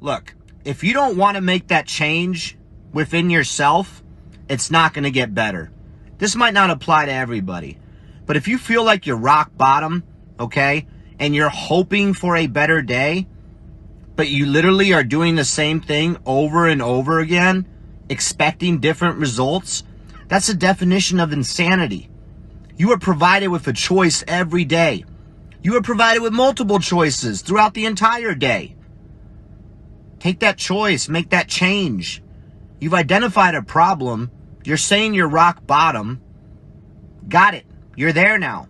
Look, if you don't want to make that change within yourself, it's not going to get better. This might not apply to everybody, but if you feel like you're rock bottom, okay, and you're hoping for a better day, but you literally are doing the same thing over and over again, expecting different results, that's a definition of insanity. You are provided with a choice every day. You are provided with multiple choices throughout the entire day. Take that choice, make that change. You've identified a problem. You're saying you're rock bottom. Got it. You're there now.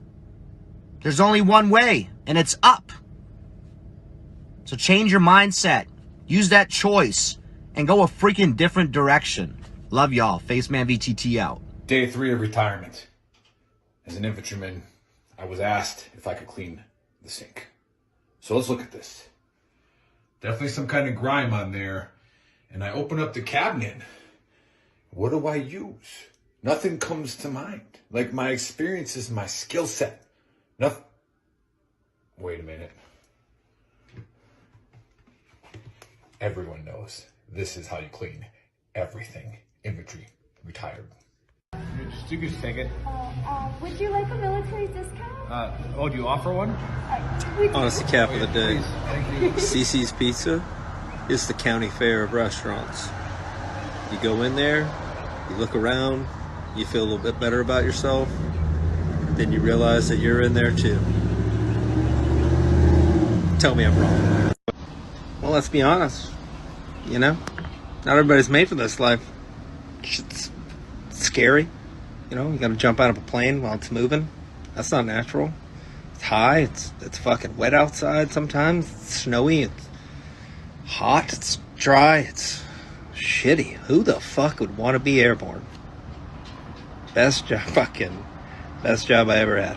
There's only one way, and it's up. So change your mindset. Use that choice and go a freaking different direction. Love y'all. Faceman VTT out. Day 3 of retirement. As an infantryman, I was asked if I could clean the sink. So let's look at this. Definitely some kind of grime on there. And I open up the cabinet. What do I use? Nothing comes to mind. Like my experience is my skill set. Nothing. Wait a minute. Everyone knows this is how you clean everything. Infantry, retired. You can just take it. Would you like a military discount? Do you offer one? Honestly, cap of the day. Please. Thank you. CC's Pizza is the county fair of restaurants. You go in there, you look around, you feel a little bit better about yourself, then you realize that you're in there too. Tell me I'm wrong. Well, let's be honest. You know, not everybody's made for this life. It's scary. You know, you gotta jump out of a plane while it's moving. That's not natural. It's high, it's fucking wet outside sometimes. It's snowy, it's hot, it's dry, it's shitty. Who the fuck would want to be airborne? Best job I ever had.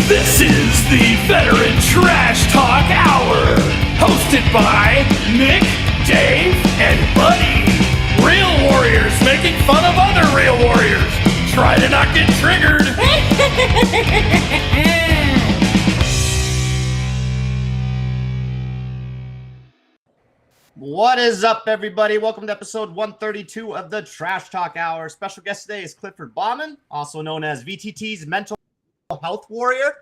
This is the Veteran Trash Talk Hour, hosted by Nick, Dave, and Buddy. Real warriors making fun of other real warriors. Try to not get triggered. What is up, everybody? Welcome to episode 132 of the Trash Talk Hour. Special guest today is Clifford Bauman, also known as VTT's Mental Health Warrior.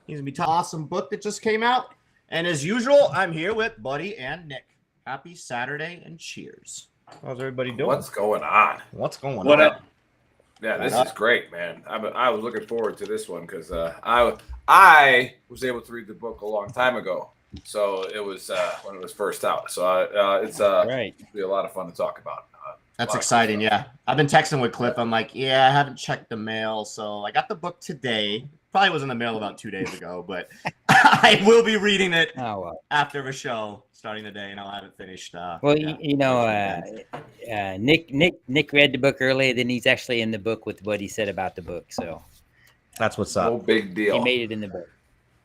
He's gonna be talking awesome book that just came out. And as usual, I'm here with Buddy and Nick. Happy Saturday and cheers. How's everybody doing? What's going on? What's going on? What up? Yeah, this is great, man. I was looking forward to this one because I was able to read the book a long time ago. So it was when it was first out. So it's right. It'll be a lot of fun to talk about. That's exciting, yeah. I've been texting with Cliff. I'm like, yeah, I haven't checked the mail. So I got the book today. Probably was in the mail about 2 days ago, but I will be reading it after the show starting today, and I'll have it finished. Nick read the book earlier, then he's actually in the book with what he said about the book. So that's what's up. No big deal. He made it in the book.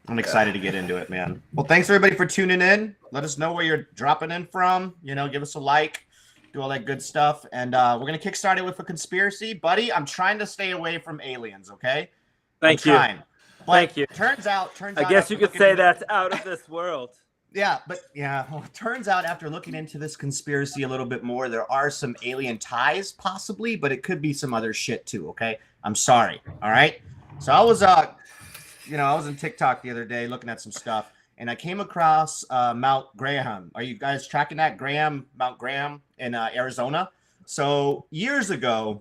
I'm excited to get into it, man. Well, thanks everybody for tuning in. Let us know where you're dropping in from. You know, give us a like, do all that good stuff. And we're going to kickstart it with a conspiracy. Buddy, I'm trying to stay away from aliens, okay? Thank you. Thank you. Turns out. I guess you could say that's out of this world. Yeah, but well, it turns out after looking into this conspiracy a little bit more, there are some alien ties possibly, but it could be some other shit too, okay? I'm sorry, all right? So I was in TikTok the other day looking at some stuff, and I came across Mount Graham. Are you guys tracking that? Mount Graham in Arizona? So years ago,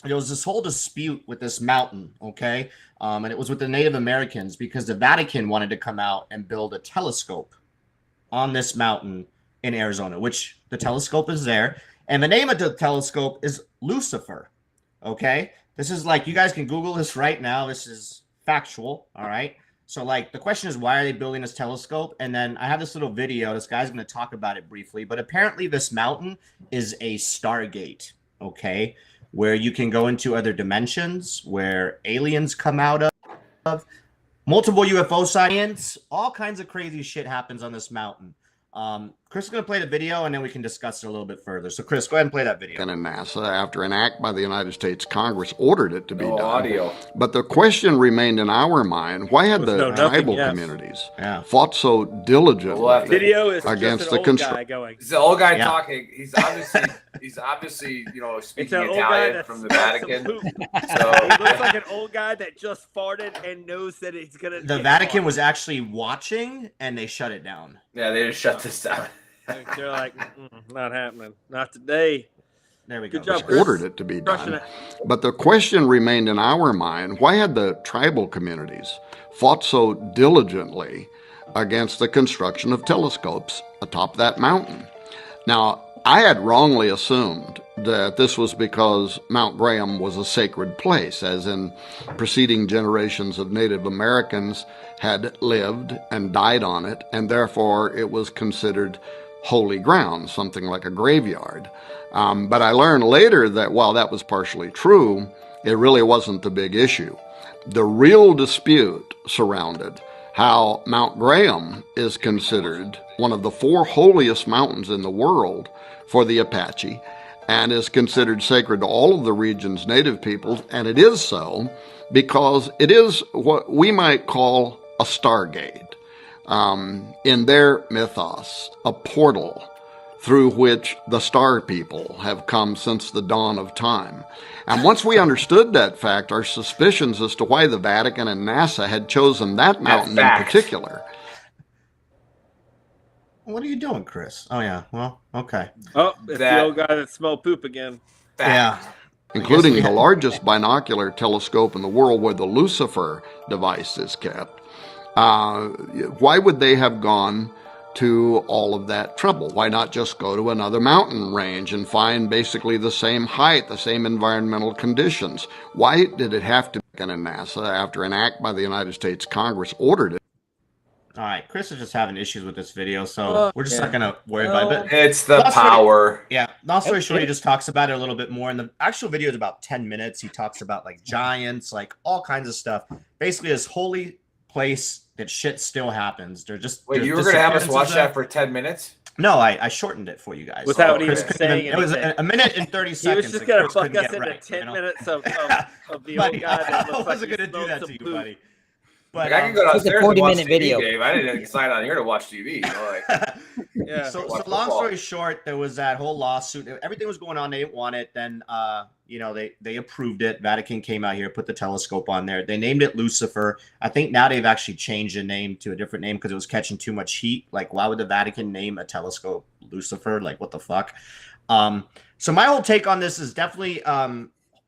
there was this whole dispute with this mountain, okay? And it was with the Native Americans because the Vatican wanted to come out and build a telescope on this mountain in Arizona, which the telescope is there. And the name of the telescope is Lucifer, okay? This is like, you guys can Google this right now. This is factual, all right? So like the question is, why are they building this telescope? And then I have this little video. This guy's going to talk about it briefly. But apparently this mountain is a stargate, okay? Where you can go into other dimensions, where aliens come out of, multiple UFO sightings, all kinds of crazy shit happens on this mountain. Chris is going to play the video, and then we can discuss it a little bit further. So, Chris, go ahead and play that video. And NASA, after an act by the United States Congress, ordered it to be No done. audio. But the question remained in our mind: why had the tribal communities fought so diligently Video is against just the an old guy going. It's the old guy talking. He's obviously speaking Italian from the Vatican. So he looks like an old guy that just farted and knows that he's gonna. The Vatican was actually watching, and they shut it down. Yeah, they just shut this down. They're like, not happening, not today. There we go. Good job, Chris. Ordered it to be done. But the question remained in our mind: why had the tribal communities fought so diligently against the construction of telescopes atop that mountain? Now, I had wrongly assumed that this was because Mount Graham was a sacred place, as in preceding generations of Native Americans had lived and died on it, and therefore it was considered holy ground, something like a graveyard. But I learned later that while that was partially true, it really wasn't the big issue. The real dispute surrounded how Mount Graham is considered one of the 4 holiest mountains in the world for the Apache, and is considered sacred to all of the region's native peoples, and it is so because it is what we might call a stargate. In their mythos, a portal through which the star people have come since the dawn of time. And once we understood that fact, our suspicions as to why the Vatican and NASA had chosen that mountain in particular. What are you doing, Chris? Oh, yeah. Well, okay. Oh, it's the old guy that smelled poop again. Yeah. Including the largest binocular telescope in the world where the Lucifer device is kept. Why would they have gone to all of that trouble? Why not just go to another mountain range and find basically the same height, the same environmental conditions? Why did it have to be in NASA after an act by the United States Congress ordered it? All right, Chris is just having issues with this video, so we're just not going to worry about it. It's the power. Long story short, he just talks about it a little bit more. And the actual video is about 10 minutes. He talks about like giants, like all kinds of stuff. Basically, this holy place that shit still happens. They're just wait. You were going to have us watch that for 10 minutes? No, I shortened it for you guys. Without even saying anything. It was a minute and 30 seconds. He was just going to fuck us into 10 minutes of the old guy that looks I wasn't going to do that to you, buddy. But I can go downstairs and watch TV, video. Dave. I didn't decide on here to watch TV. Yeah. So long story short, there was that whole lawsuit. Everything was going on. They didn't want it. Then, they approved it. Vatican came out here, put the telescope on there. They named it Lucifer. I think now they've actually changed the name to a different name because it was catching too much heat. Like, why would the Vatican name a telescope Lucifer? Like, what the fuck? So my whole take on this is definitely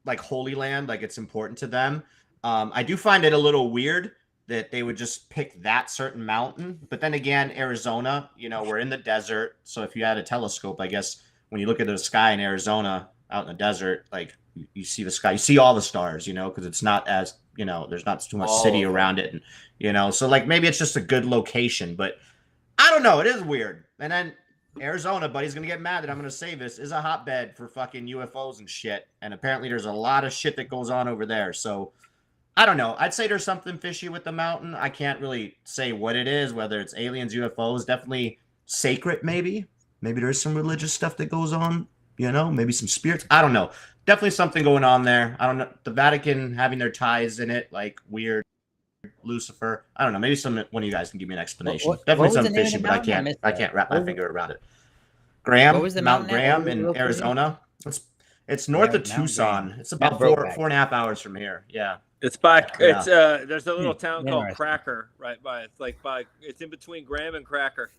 like Holy Land. Like, it's important to them. I do find it a little weird that they would just pick that certain mountain. But then again, Arizona, we're in the desert. So if you had a telescope, I guess when you look at the sky in Arizona out in the desert, like you see the sky, you see all the stars, because it's not as, there's not too much city around it. And, so like maybe it's just a good location, but I don't know. It is weird. And then Arizona, buddy's going to get mad that I'm going to say this, is a hotbed for fucking UFOs and shit. And apparently there's a lot of shit that goes on over there. So I don't know. I'd say there's something fishy with the mountain. I can't really say what it is, whether it's aliens, UFOs, definitely sacred, maybe. Maybe there's some religious stuff that goes on, maybe some spirits. I don't know. Definitely something going on there. I don't know. The Vatican having their ties in it, like weird Lucifer. I don't know. Maybe one of you guys can give me an explanation. Definitely something fishy, but I can't wrap my finger around it. Graham, Mount Graham in Arizona. It's north of Tucson. It's about 4.5 hours from here. Yeah. It's there's a little town called Cracker right by it's in between Graham and Cracker.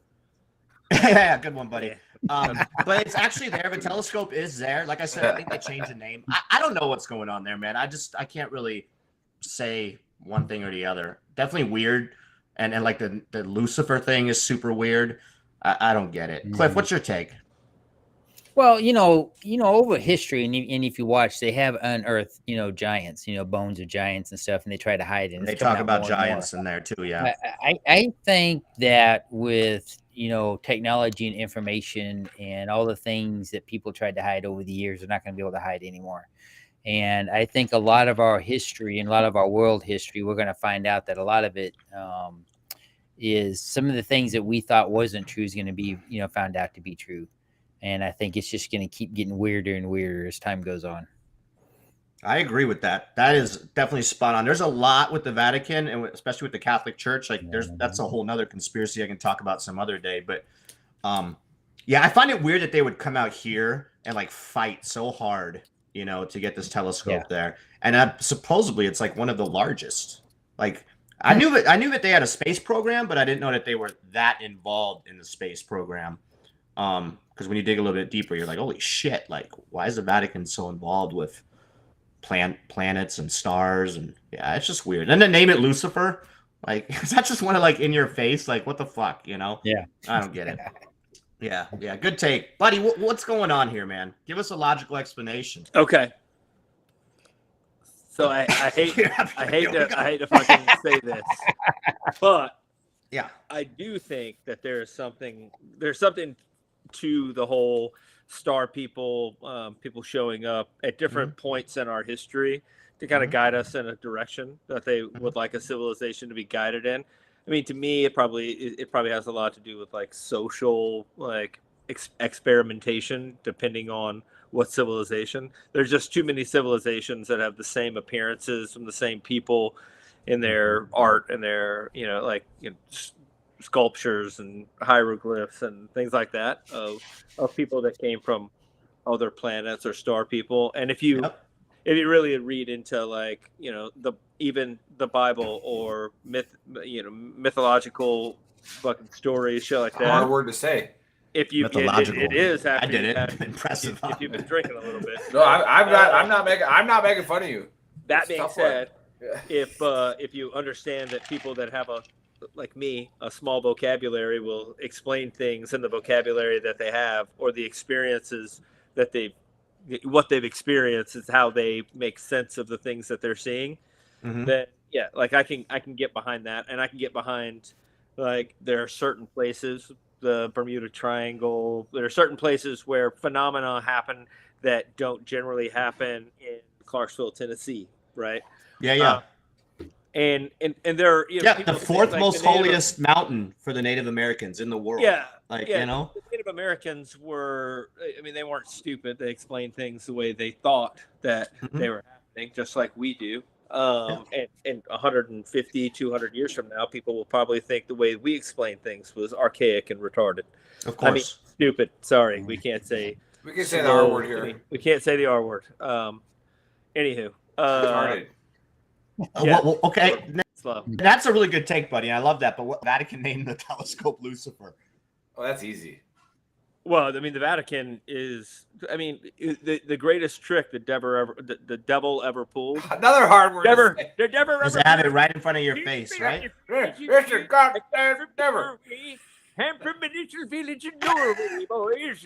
Yeah, good one, buddy. But it's actually there. The telescope is there. Like I said, I think they changed the name. I don't know what's going on there, man. I can't really say one thing or the other. Definitely weird. And like the Lucifer thing is super weird. I don't get it. Cliff, what's your take? Well, over history, and if you watch, they have unearthed, giants, bones of giants and stuff, and they try to hide it. And they talk about giants in there too, yeah. I think that with, technology and information and all the things that people tried to hide over the years, they're not going to be able to hide anymore. And I think a lot of our history and a lot of our world history, we're going to find out that a lot of it is some of the things that we thought wasn't true is going to be, found out to be true. And I think it's just going to keep getting weirder and weirder as time goes on. I agree with that. That is definitely spot on. There's a lot with the Vatican, and especially with the Catholic Church. Like, that's a whole nother conspiracy I can talk about some other day. But, yeah, I find it weird that they would come out here and like fight so hard, to get this telescope there. And supposedly it's like one of the largest. Like, I knew that they had a space program, but I didn't know that they were that involved in the space program. Because when you dig a little bit deeper, you're like, holy shit! Like, why is the Vatican so involved with planets and stars? And yeah, it's just weird. And then name it Lucifer, like, is that just one of like in your face? Like, what the fuck, Yeah, I don't get it. Yeah, good take, buddy. What's going on here, man? Give us a logical explanation. Okay. So I hate to fucking say this, but yeah, I do think that there's something to the whole star people, people showing up at different points in our history to kind of guide us in a direction that they would like a civilization to be guided in. I mean, to me, it probably has a lot to do with like social, like experimentation, depending on what civilization. There's just too many civilizations that have the same appearances from the same people in their art and their, sculptures and hieroglyphs and things like that of people that came from other planets or star people. And if you really read into like, even the Bible or mythological fucking stories, shit like that. Hard word to say. If you it is actually, I did it. Impressive. If you've been drinking a little bit. No, I'm not making fun of you. That being said, if you understand that people that have like me, a small vocabulary will explain things in the vocabulary that they have, or the experiences that what they've experienced is how they make sense of the things that they're seeing. Then like I can get behind that, and I can get behind like there are certain places, the Bermuda Triangle, there are certain places where phenomena happen that don't generally happen in Clarksville, Tennessee, right? And there are the fourth most holiest mountain for the Native Americans in the world. The Native Americans were, they weren't stupid. They explained things the way they thought that they were happening, just like we do. And 150, 200 years from now, people will probably think the way we explain things was archaic and retarded. Of course. Stupid. Sorry, we can't say. We can say the R word here. We can't say the R word. Anywho. Retarded. Okay. That's a really good take, buddy. I love that. But what Vatican named the telescope Lucifer? Oh, that's easy. Well, the Vatican is, the greatest trick the devil ever pulled. Another hard word. The devil ever just have it right in front of your face, right? Mr. Goddamn never. I'm from a little village in Norway, boys.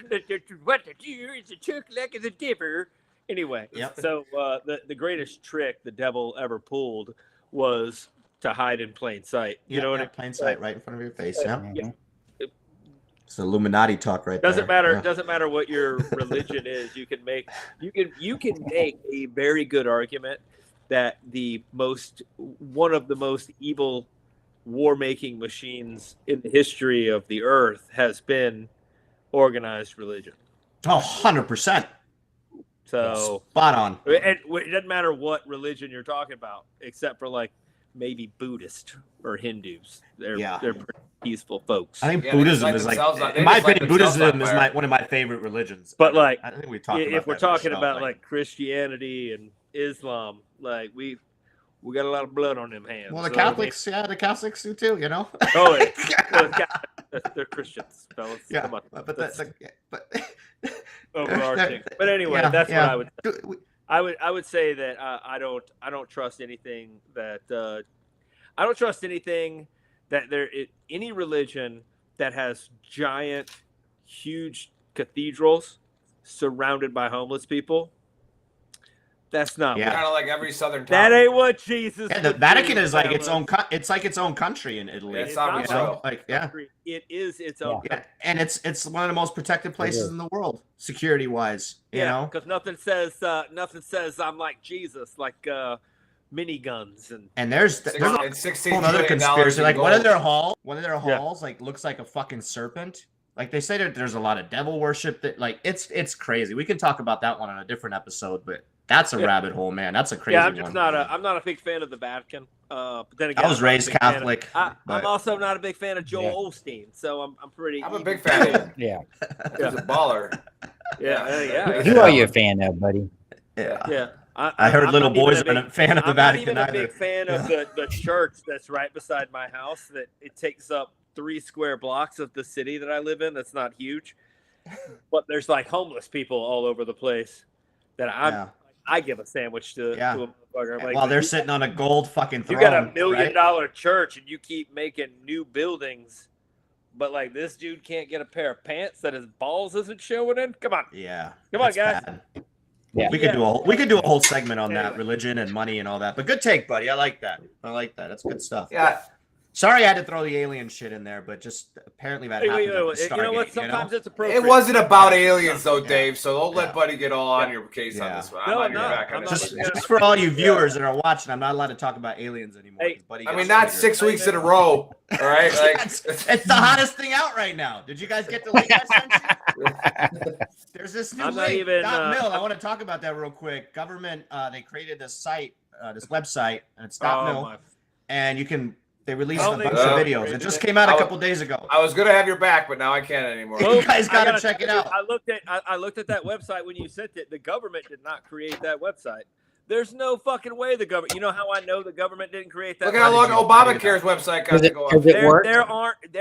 What the deer is a chuck like the devil. Anyway, so the greatest trick the devil ever pulled was to hide in plain sight. You know what I mean? Plain sight, right in front of your face. It's Illuminati talk right there. Doesn't matter what your religion is. You can make a very good argument that one of the most evil war-making machines in the history of the earth has been organized religion. 100%. So spot on. And it doesn't matter what religion you're talking about, except for like maybe Buddhist or Hindus. They're pretty peaceful folks. I think Buddhism is in my opinion, Buddhism is one of my favorite religions. But like, I think we talked about if we're talking about like Christianity and Islam, like we got a lot of blood on them hands. Well, the Catholics, the Catholics do too, Oh, they're Christians, fellas. Yeah, come on. But overarching. But anyway, that's what I would. I would say that I don't trust anything that I don't trust anything that any religion that has giant, huge cathedrals surrounded by homeless people. That's not kind of like every southern town. That ain't what Jesus. Yeah, the Vatican is like its own. It's like its own country in Italy. It's not so. It is its own. Yeah, and it's one of the most protected places in the world, security wise. You know, because nothing says I'm like Jesus, like miniguns and there's and 16 another trillion conspiracy. in Like gold. one of their halls like looks like a fucking serpent. Like they say that there's a lot of devil worship. That like it's crazy. We can talk about that one on a different episode, but that's a rabbit hole, man. That's a crazy one. I'm not a big fan of the Vatican. But then again, I was raised Catholic. I'm also not a big fan of Joel Osteen, so I'm pretty. I'm a big fan of him. Yeah. He's a baller. Yeah. Who are you a fan of, buddy? Yeah. I heard little boys are a fan of the Vatican. I'm not even a big fan of the church that's right beside my house. That it takes up 3 square blocks of the city that I live in. That's not huge, but there's like homeless people all over the place. That I give a sandwich to a motherfucker. I'm like, while they're sitting on a gold fucking throne. You got $1 million church and you keep making new buildings, but like this dude can't get a pair of pants that his balls isn't showing in. Come on. Yeah. Come on, guys. Bad. Yeah. We could do a whole segment on that, religion and money and all that. But good take, buddy. I like that. That's good stuff. Yeah. Sorry I had to throw the alien shit in there, but just apparently that happened. You know what? Sometimes it's appropriate. It wasn't about aliens, though, Dave. So don't let Buddy get all on your case on this one. I'm not. Just for all you viewers that are watching, I'm not allowed to talk about aliens anymore. Buddy not 6 weeks in a row. All right, like it's the hottest thing out right now. Did you guys get the link I sent you? There's this new link. .mil. I want to talk about that real quick. Government, they created this site, this website, and it's .mil, and you can. They released a bunch of videos. It just came out a couple days ago. I was gonna have your back, but now I can't anymore. You guys gotta check it out. I looked at that website when you sent it. The government did not create that website. There's no fucking way the government. You know how I know the government didn't create that? Look at how long Obamacare's website got to go up. There aren't 3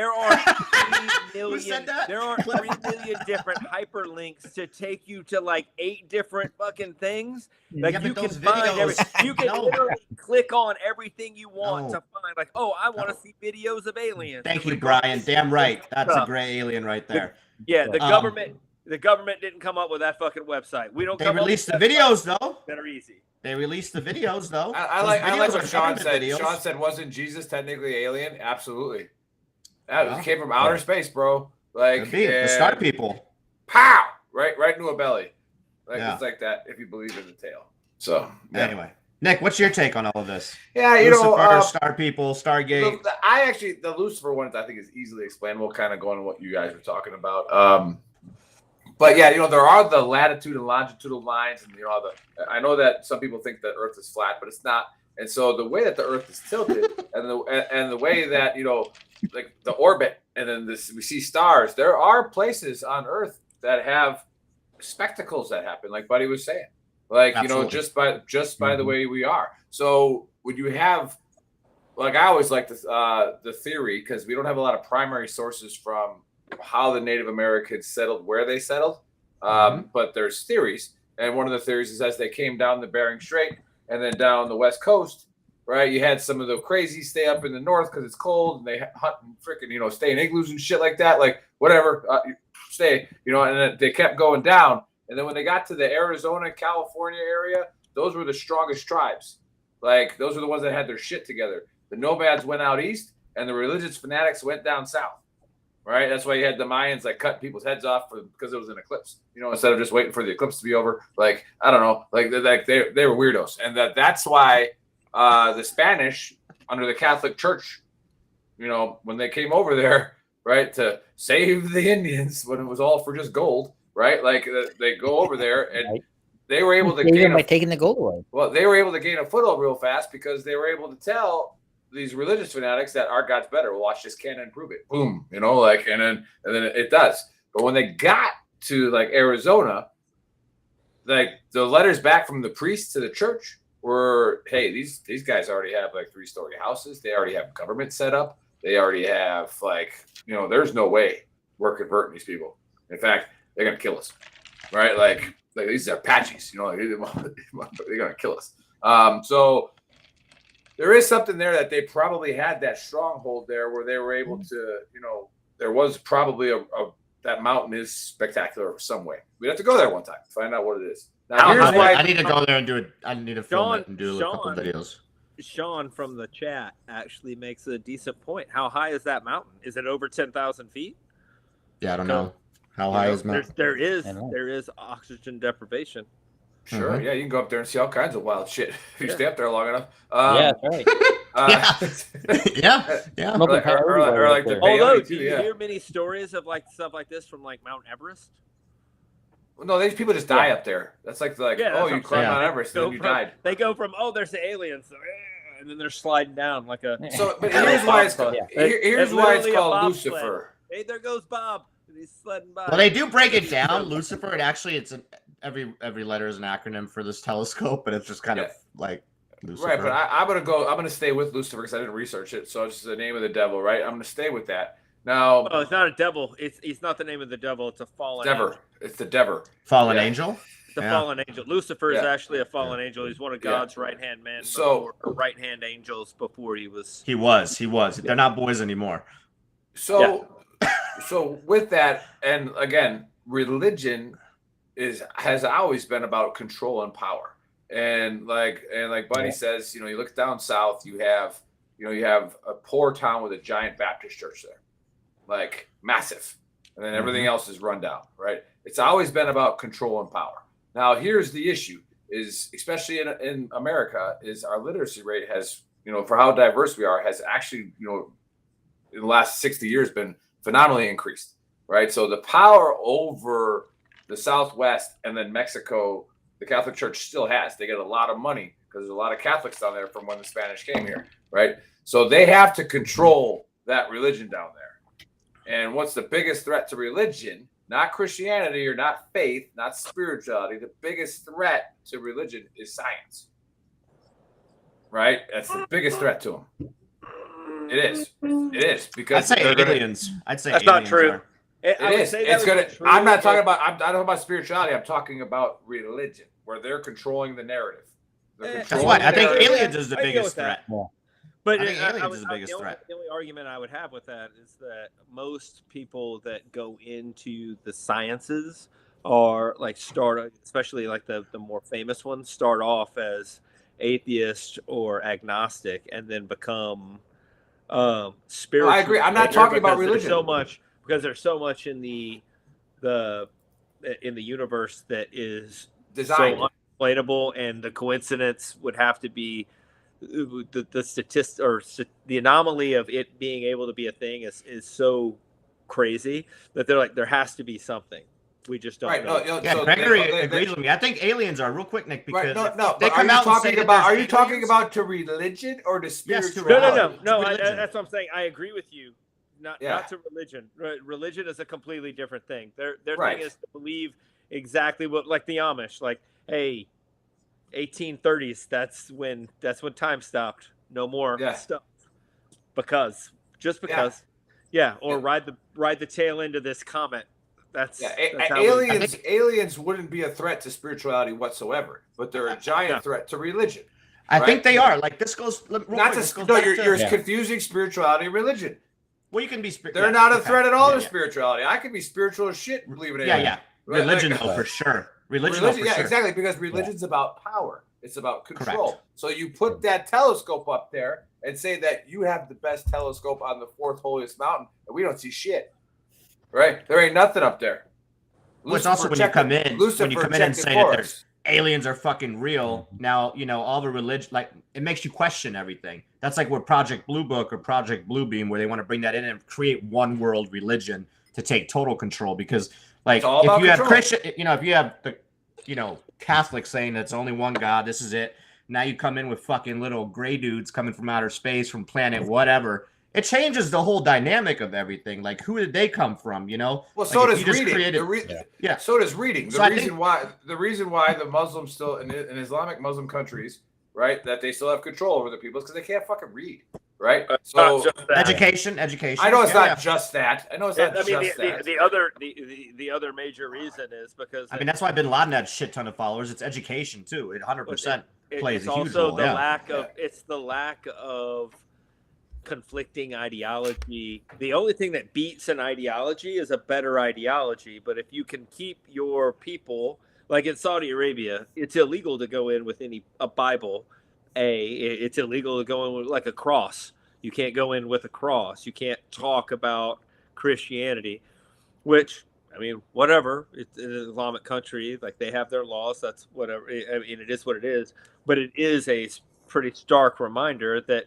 million. There aren't 3 million different hyperlinks to take you to like 8 different fucking things. Like you can find you can literally click on everything you want to find. Like, oh, I want to see videos of aliens. Thank you, Brian. Damn right. That's a gray alien right there. The government didn't come up with that fucking website. We don't. They released the videos though. That are easy. They released the videos though. I like what Sean said. Sean said, "Wasn't Jesus technically alien?" Absolutely. That came from outer space, bro. Like the Star People. Pow! Right into a belly. Like it's like that if you believe in the tale. So anyway, Nick, what's your take on all of this? Yeah, Lucifer, Star People, Stargate. The Lucifer one I think is easily explainable, kind of going to what you guys were talking about. But yeah, there are the latitude and longitudinal lines, and I know that some people think that Earth is flat, but it's not. And so the way that the Earth is tilted, and the way that like the orbit, and then we see stars. There are places on Earth that have spectacles that happen, like Buddy was saying, like just by the way we are. So would you have, like I always like the theory, because we don't have a lot of primary sources from how the Native Americans settled where they settled, but there's theories, and one of the theories is as they came down the Bering Strait and then down the west coast, right, you had some of the crazies stay up in the north because it's cold, and they hunt and freaking stay in igloos and shit like that, like whatever, stay, and then they kept going down, and then when they got to the Arizona, California area, those were the strongest tribes. Like those were the ones that had their shit together. The nomads went out east, and the religious fanatics went down south. Right, that's why you had the Mayans like cutting people's heads off because it was an eclipse. Instead of just waiting for the eclipse to be over. Like I don't know, like they were weirdos, and that's why the Spanish under the Catholic Church, when they came over there, right, to save the Indians when it was all for just gold, right? Like they go over there and they were able to gain by taking the gold away. Well, they were able to gain a foothold real fast because they were able to tell these religious fanatics that our God's better. Well, watch this cannon prove it. Boom, and then it does. But when they got to like Arizona, like the letters back from the priest to the church were, hey, these guys already have like 3-story houses. They already have government set up. They already have there's no way we're converting these people. In fact, they're gonna kill us, right? Like these are Apaches, they're gonna kill us. So there is something there that they probably had that stronghold there where they were able to, there was probably that mountain is spectacular some way. We'd have to go there one time to find out what it is. Now, here's why I need to go there and do it. I need to film it and do a couple videos. Sean from the chat actually makes a decent point. How high is that mountain? Is it over 10,000 feet? Yeah, I don't know. How high is mountain? There is oxygen deprivation. Sure. Mhm. Yeah, you can go up there and see all kinds of wild shit if you stay up there long enough. Yeah, that's right. Yeah. Smoking pot everywhere or up like the there. Although, peyote do too. you Yeah. hear many stories of like stuff like this from like Mount Everest? No, these people just die up there. That's like Yeah, that's oh, what you I'm climbed saying. Mount They Everest go and then you from- died. They go from there's the aliens, and then they're sliding down like a. So, but Yeah. here's why it's called. Yeah. Here's why it's literally a called bobsled. Lucifer. Hey, there goes Bob. And he's sledding by. Well, they do break it down. Lucifer. And actually, every letter is an acronym for this telescope, but it's just kind of like Lucifer. Right, but I'm gonna stay with Lucifer because I didn't research it. So it's just the name of the devil, right? I'm gonna stay with that. Now, Oh, it's not a devil. It's not the name of the devil. It's a fallen Dever. angel. It's the Dever. Fallen Yeah. angel. It's a Yeah. fallen angel. Lucifer is Yeah. actually a fallen angel. He's one of Yeah. God's right hand men. So- or right hand angels before he was. He was. They're not boys anymore. So, so with that, and again, religion has always been about control and power. And like Buddy says, you look down south, you have a poor town with a giant Baptist church there, like massive, and then everything else is run down. Right? It's always been about control and power. Now, here's the issue: is especially in America, is our literacy rate has, for how diverse we are, has actually, in the last 60 years been phenomenally increased, right? So the power over the Southwest and then Mexico, the Catholic Church still has. They get a lot of money because there's a lot of Catholics down there from when the Spanish came here, right? So they have to control that religion down there. And what's the biggest threat to religion? Not Christianity or not faith, not spirituality. The biggest threat to religion is science, right? That's the biggest threat to them. It is I'd because say they're gonna- aliens. I'd say That's aliens not true. are- It It is. It's gonna. I'm not talking about. I'm not talking about spirituality. I'm talking about religion, where they're controlling the narrative. They're That's controlling why the I think narrative. aliens is the I can go biggest with that. threat. But I think aliens is the biggest threat. The only argument I would have with that is that most people that go into the sciences are like especially like the more famous ones, start off as atheist or agnostic and then become spiritual. I agree. I'm not talking about religion. Because there's so much in the universe that is Designed. so unexplainable, and the coincidence would have to be the statistic or the anomaly of it being able to be a thing is so crazy that they're like, there has to be something. We just don't Right. know. Yeah, So Gregory they- agrees with me. I think aliens are real quick, Nick, because Right. No. if they But come out and say that there's Are you talking aliens- about to religion or to Yes, to spirituality? No. religion. That's what I'm saying. I agree with you. Not to religion. Religion is a completely different thing. Their Right. thing is to believe exactly what, like the Amish, like, hey, 1830s. That's when time stopped. No more stuff. Because. Or ride the tail end of this comet. That's how aliens wouldn't be a threat to spirituality whatsoever, but they're a giant threat to religion. I think they are. Like this goes. You're confusing spirituality and religion. Well, you can be. They're not a threat at all to spirituality. I can be spiritual as shit. Believe it or not. Yeah. Religion, though, for sure. Religion, for sure. Exactly, because religion's about power. It's about control. Correct. So you put that telescope up there and say that you have the best telescope on the fourth holiest mountain, and we don't see shit. Right? There ain't nothing up there. Well, it's also when you come in and say that there's aliens are fucking real. Now, all the religion, like, it makes you question everything. That's like with Project Blue Book or Project Bluebeam, where they want to bring that in and create one world religion to take total control. Because, like, if you have Christian, if you have the, Catholics saying that's only one God, this is it. Now you come in with fucking little gray dudes coming from outer space, from planet whatever. It changes the whole dynamic of everything. Like, who did they come from? Well, like so does reading. So does reading. The reason why the Muslims still in Islamic Muslim countries, right, that they still have control over the people is because they can't fucking read, right? So education. I know it's not just that. I know it's not just that. The other major reason is because that's why Bin Laden had a shit ton of followers. It's education too. It 100% plays a huge role. It's the lack of conflicting ideology. The only thing that beats an ideology is a better ideology. But if you can keep your people, like in Saudi Arabia, it's illegal to go in with a Bible. It's illegal to go in with like a cross. You can't go in with a cross. You can't talk about Christianity, which I mean, whatever. It's an Islamic country. Like, they have their laws. That's whatever. I mean, it is what it is. But it is a pretty stark reminder that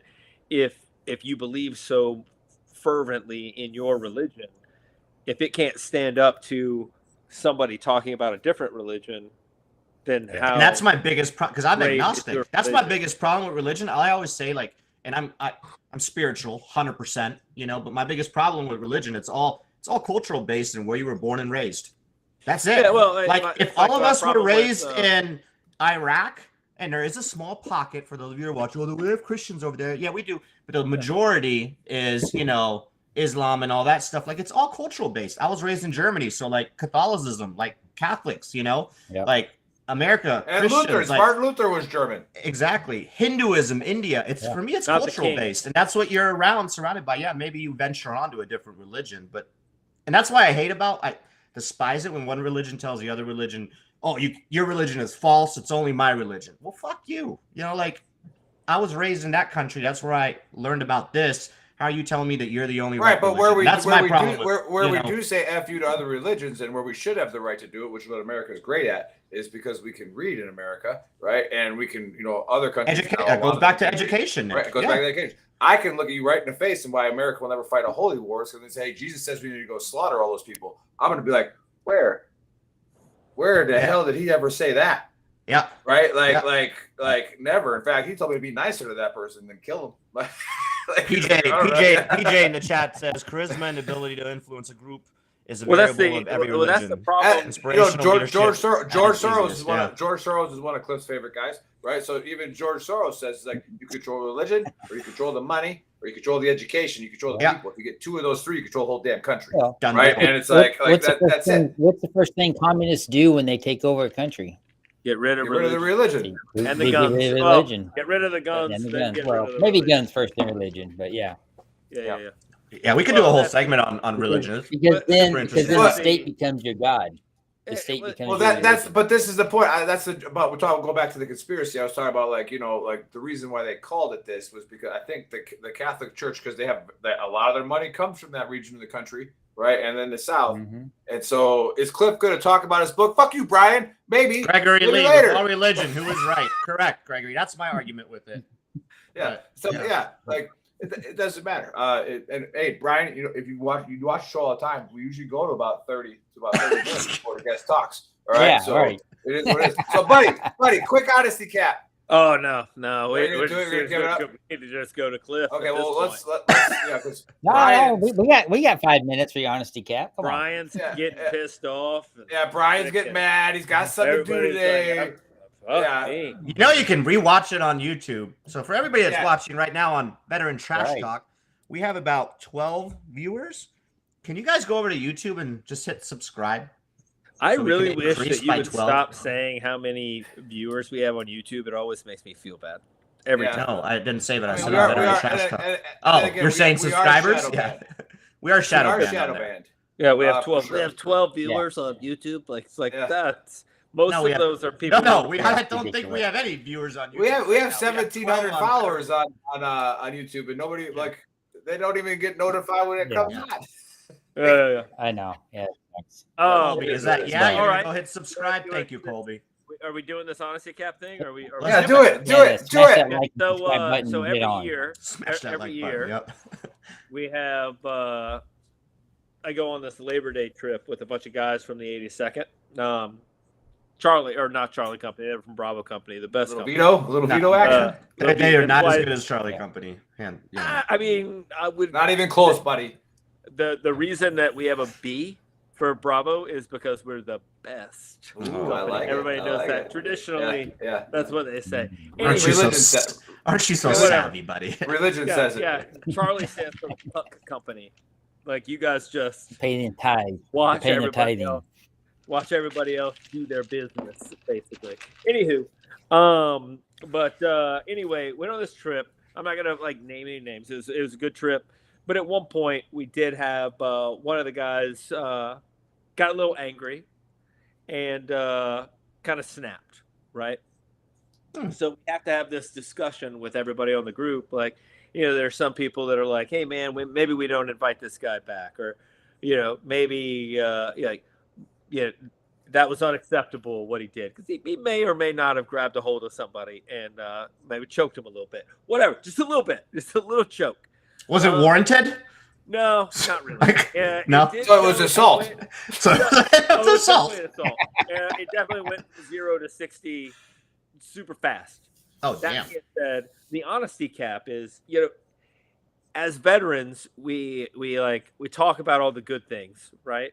if you believe so fervently in your religion, if it can't stand up to somebody talking about a different religion, then how? And that's my biggest problem, because I'm great is agnostic. your That's my religion? biggest problem with religion. I always say, like, and I'm spiritual, 100%, you know, but my biggest problem with religion, it's all cultural based and where you were born and raised. That's it. Yeah, well, like if it's like all of my us were problem with, raised in Iraq, and there is a small pocket for those of you who are watching, well, we have Christians over there. Yeah, we do, but the majority is, you know, Islam and all that stuff. Like, it's all cultural based. I was raised in Germany, so like Catholicism, like Catholics, you know, like America, And Luther, like, Martin Luther was German. Exactly. Hinduism, India. It's for me, it's Not the cultural king. based, and that's what you're around, surrounded by. Yeah, maybe you venture onto a different religion, and that's why I despise it when one religion tells the other religion, "Oh, your religion is false. It's only my religion." Well, fuck you. You know, like, I was raised in that country. That's where I learned about this. How are you telling me that you're the only Right, but religion? That's my problem. Where we do say F you to other religions and where we should have the right to do it, which is what America is great at, is because we can read in America, right? And we can, you know, other countries. That goes back to education. Right, it goes back to education. I can look at you right in the face and why America will never fight a holy war is because they say, hey, Jesus says we need to go slaughter all those people. I'm going to be like, where? Where the hell did he ever say that? Yeah. Right? Like never. In fact, he told me to be nicer to that person than kill him. PJ in the chat says charisma and ability to influence a group is a variable of every religion. That's the problem. You know, George Soros is one of Cliff's favorite guys, right? So even George Soros says, like, you control religion, or you control the money, or you control the education, you control the people. If you get two of those three, you control the whole damn country, right? And it's that's it. What's the first thing communists do when they take over a country? Get rid of the religion and the guns. Get rid of religion. Get rid of the guns. And the then guns. get Well, rid of the maybe religion. guns first, then religion. But yeah. Yeah, we could do a whole segment on religion. Because then the But- state becomes your god. The state becomes. Well, your that's religion. but this is the point. We'll go back to the conspiracy. I was talking about, like, you know, like the reason why they called it this was because I think the Catholic Church, because they have a lot of their money comes from that region of the country, right, and then the South. And so is Cliff going to talk about his book? Fuck you, Brian. Maybe Gregory maybe Lee, later. with all religion, who is right? Correct, Gregory. That's my argument with it. Yeah. So like it doesn't matter. And hey, Brian, you know, if you watch the show all the time, we usually go to about 30 minutes before the guest talks. All right. Yeah, so right. it is what it is. So buddy, quick honesty cap. Oh no! We're gonna give it up? We need to just go to Cliff. Okay, at well this point. let's because No, we got 5 minutes for your honesty cap. Come on. Brian's getting pissed off. Brian's getting mad. He's got something to do today. You know, you can rewatch it on YouTube. So for everybody that's watching right now on Veteran Trash Talk, we have about 12 viewers. Can you guys go over to YouTube and just hit subscribe? I So we really can wish increase that you by would 12. stop saying how many viewers we have on YouTube. It always makes me feel bad. Every time. No, I didn't say that. I said we are- Veteran we are- Trash and- Talk. and- Oh, and again, you're saying we are subscribers? shadow Yeah. banned. We are shadow We are banned. shadow on there. banned. Yeah, we have For 12. sure. We have 12 viewers on YouTube. Like, it's like that's most No, we of have- those are people. I don't think we have any viewers on YouTube. We have right now. 1,700 12 followers on YouTube, and nobody they don't even get notified when it comes out. I know. Yeah. Thanks. Oh, Is that yeah? you're All gonna right. go hit subscribe. Thank you, Colby. Are we doing this honesty cap thing? Or are we? Yeah, do it. Smash that like and So, subscribe button so and get every on. year, Smash that every like year, button. Yep. we have. I go on this Labor Day trip with a bunch of guys from the 82nd. Charlie, or not Charlie Company, they're from Bravo Company, the best company. A little veto action. They are not as Like- good as Charlie Company. I mean, I would Not even close, buddy. The reason that we have a B for Bravo is because we're the best. Ooh, I company. like it. Everybody I knows like that. it. Traditionally, Yeah. that's what they say. Aren't you Religion so says- Whatever. savvy, buddy? Religion says it. Yeah, Charlie stands for Puck Company. Like, you guys just Paying tithe. watch Paying the everybody tithing. else. Watch everybody else do their business, basically. Anywho, but anyway, went on this trip. I'm not gonna name any names. It was a good trip, but at one point we did have one of the guys got a little angry and kind of snapped, right? So we have to have this discussion with everybody on the group. Like, there's some people that are like, "Hey, man, maybe we don't invite this guy back," or, maybe like, that was unacceptable what he did, because he may or may not have grabbed a hold of somebody and maybe choked him a little bit. Whatever, just a little bit, just a little choke. Was it warranted? No, not really. No? So it was assault. So it's assault. It definitely went from 0 to 60 super fast. Oh, that damn. being said, the honesty cap is, as veterans, we talk about all the good things, right?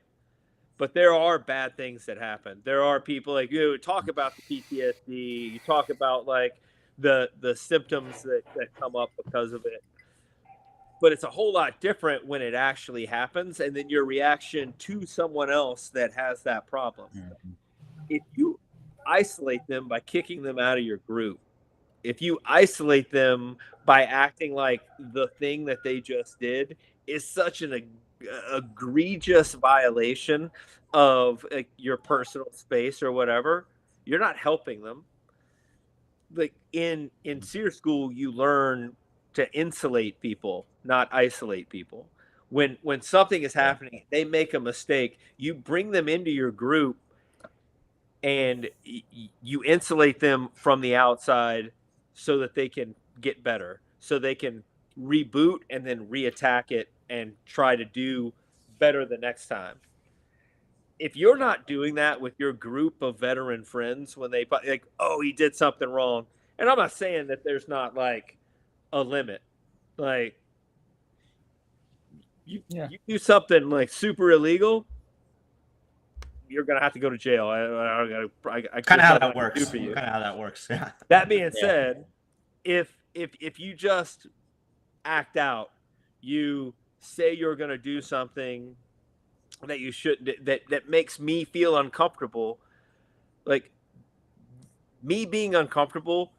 But there are bad things that happen. There are people like you talk about the PTSD, you talk about like the symptoms that come up because of it. But it's a whole lot different when it actually happens, and then your reaction to someone else that has that problem. If you isolate them by kicking them out of your group, if you isolate them by acting like the thing that they just did is such an egregious violation of your personal space or whatever, you're not helping them. Like in SEER school, you learn to insulate people, not isolate people. When something is happening, they make a mistake, you bring them into your group and you insulate them from the outside so that they can get better, so they can reboot and then reattack it and try to do better the next time. If you're not doing that with your group of veteran friends when they like, oh, he did something wrong, and I'm not saying that there's not like a limit, like you do something like super illegal, you're gonna have to go to jail. I Kind of how that works. Kind of how that works. Yeah. That being said, if you just act out, you say you're gonna do something that you shouldn't, that makes me feel uncomfortable, like me being uncomfortable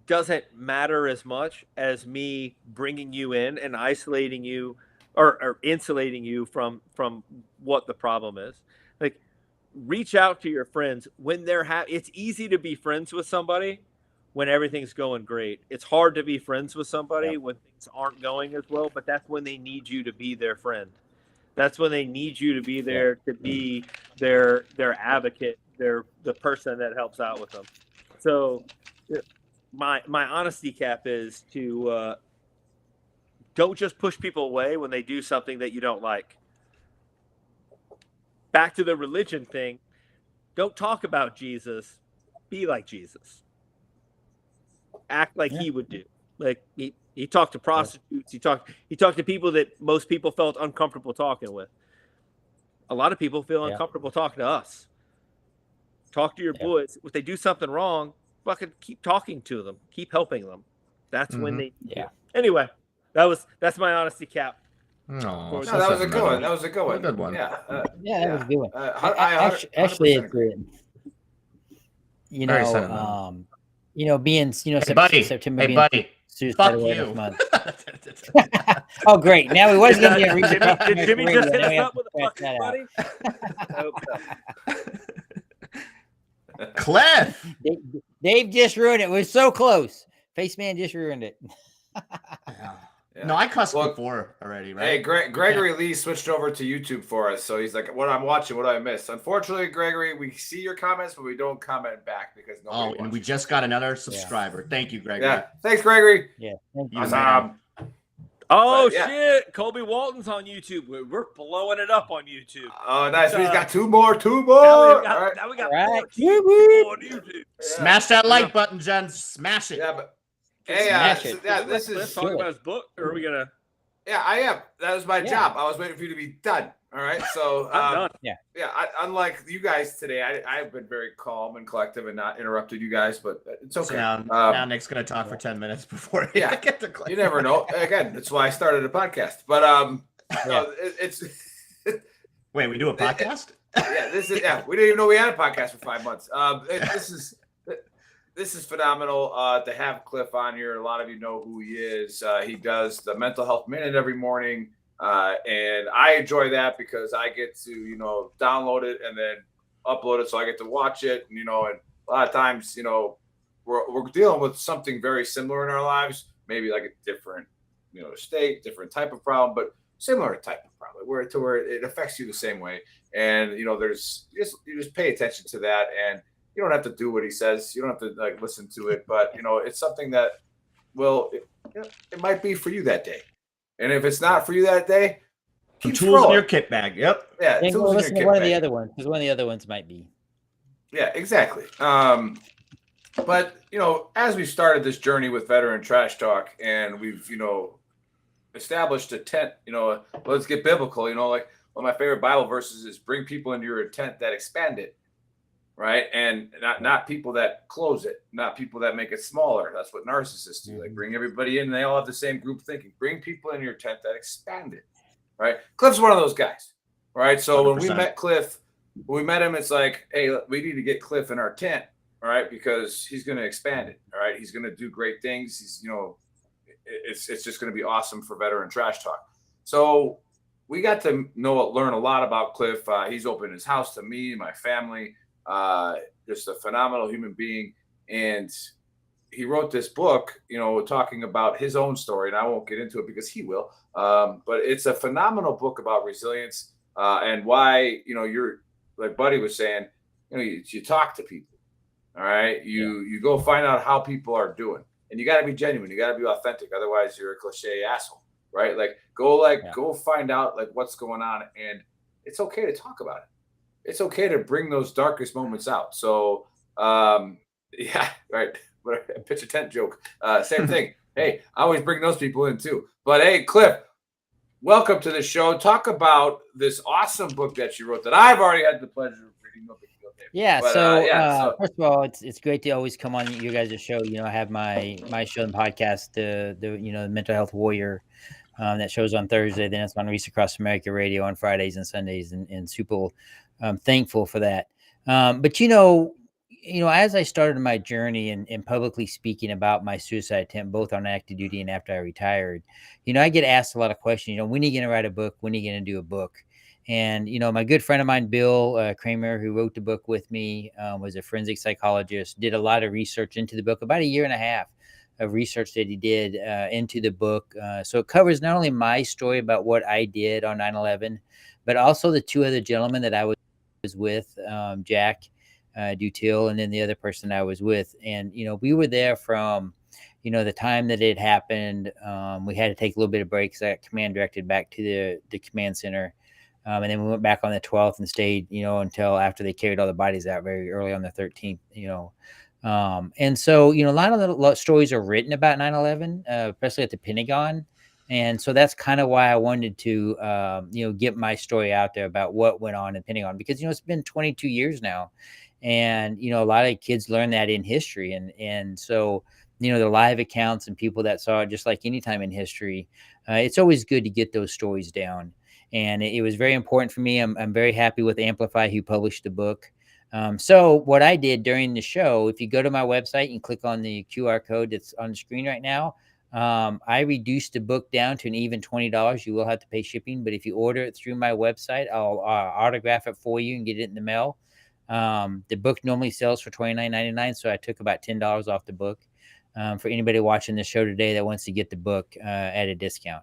doesn't matter as much as me bringing you in and isolating you or insulating you from what the problem is. Like, reach out to your friends when they're it's easy to be friends with somebody when everything's going great. It's hard to be friends with somebody when things aren't going as well, but that's when they need you to be their friend. That's when they need you to be there to be their advocate, the person that helps out with them. So my honesty cap is to don't just push people away when they do something that you don't like. Back to the religion thing, don't talk about Jesus, be like Jesus. Act like he would do. Like he talked to prostitutes, he talked to people that most people felt uncomfortable talking with. A lot of people feel uncomfortable talking to us. Talk to your boys. If they do something wrong, fucking keep talking to them. Keep helping them. That's when they Anyway, that's my honesty cap. No, that was a good one. That was a good one. A good one. That was a good one. Actually, it's being September. Hey, buddy. Fuck you. Month. Oh, great! Now we was going to get Did Jimmy just hit us up with a fucking buddy? Cliff. Dave just ruined it. We're so close. Face Man just ruined it. No, I cussed before already, right? Hey, Gregory Lee switched over to YouTube for us, so he's like, "What I'm watching, what I miss." Unfortunately, Gregory, we see your comments, but we don't comment back because nobody. And we just got another subscriber. Thank you, Gregory. Yeah, thanks, Gregory. Yeah, thank you. Shit! Colby Walton's on YouTube. We're blowing it up on YouTube. Oh, nice. He's got two more. Now we got more people on YouTube. Smash that like button, Jen. Smash it. Yeah, but. Hey, this is talking about his book, or are we gonna? Yeah, I am. That was my job. I was waiting for you to be done. All right, so I'm done. Unlike you guys today, I've been very calm and collective and not interrupted you guys, but it's okay. So now Nick's gonna talk for 10 minutes before he get to you never know. Again, that's why I started a podcast. But it's wait, we do a podcast? This is we didn't even know we had a podcast for 5 months. This is phenomenal to have Cliff on here. A lot of you know who he is. He does the Mental Health Minute every morning, and I enjoy that because I get to download it and then upload it, so I get to watch it. And and a lot of times we're dealing with something very similar in our lives, maybe like a different state, different type of problem, but similar type of probably where it affects you the same way. And there's you just pay attention to that, and you don't have to do what he says. You don't have to like listen to it, but it's something that it might be for you that day. And if it's not for you that day, Some keep tools in scrolling. your kit bag. Yep. Yeah, Then go tools in listen your to kit one of the bag. other ones, because one of the other ones might be. Yeah, exactly. But as we started this journey with Veteran Trash Talk, and we've established a tent, let's get biblical. Like one of my favorite Bible verses is bring people into your tent that expand it, right? And not people that close it, not people that make it smaller. That's what narcissists do. Like bring everybody in, and they all have the same group thinking. Bring people in your tent that expand it, right? Cliff's one of those guys, right? So 100%. when we met Cliff, when we met him, it's like, hey, we need to get Cliff in our tent, all right, because he's going to expand it, all right? He's going to do great things. He's, it's just going to be awesome for Veteran Trash Talk. So we got to learn a lot about Cliff. He's opened his house to me, my family, just a phenomenal human being. And he wrote this book, talking about his own story, and I won't get into it because he will. But it's a phenomenal book about resilience and why, you're, like Buddy was saying, you talk to people, all right? You go find out how people are doing, and you got to be genuine. You got to be authentic. Otherwise, you're a cliche asshole, right? Like go find out like what's going on, and it's okay to talk about it. It's okay to bring those darkest moments out. So, yeah, right. Pitch a tent joke. Same thing. Hey, I always bring those people in too. But hey, Cliff, welcome to the show. Talk about this awesome book that you wrote that I've already had the pleasure of reading. No big deal, Dave. Yeah. But, So first of all, it's great to always come on you guys' show. I have my show and podcast, the Mental Health Warrior, that shows on Thursday. Then it's on Reese Across America Radio on Fridays and Sundays, and super thankful for that. But as I started my journey in publicly speaking about my suicide attempt, both on active duty and after I retired, I get asked a lot of questions. When are you going to write a book? When are you going to do a book? And, my good friend of mine, Bill Kramer, who wrote the book with me, was a forensic psychologist, did a lot of research into the book, about a year and a half of research that he did into the book. So it covers not only my story about what I did on 9/11, but also the two other gentlemen that I was with, Jack Dutil, and then the other person I was with. And, we were there from, the time that it happened. We had to take a little bit of breaks. I got command directed back to the command center. And then we went back on the 12th and stayed, until after they carried all the bodies out very early on the 13th, and so, a lot of the stories are written about 9/11, especially at the Pentagon. And so that's kind of why I wanted to, get my story out there about what went on in Pentagon, because, it's been 22 years now. And, a lot of kids learn that in history. And so, the live accounts and people that saw it, just like any time in history, it's always good to get those stories down. And it was very important for me. I'm very happy with Amplify, who published the book. So what I did during the show, if you go to my website and click on the QR code that's on the screen right now, I reduced the book down to an even $20. You will have to pay shipping, but if you order it through my website, I'll autograph it for you and get it in the mail. The book normally sells for $29.99, so I took about $10 off the book for anybody watching the show today that wants to get the book at a discount.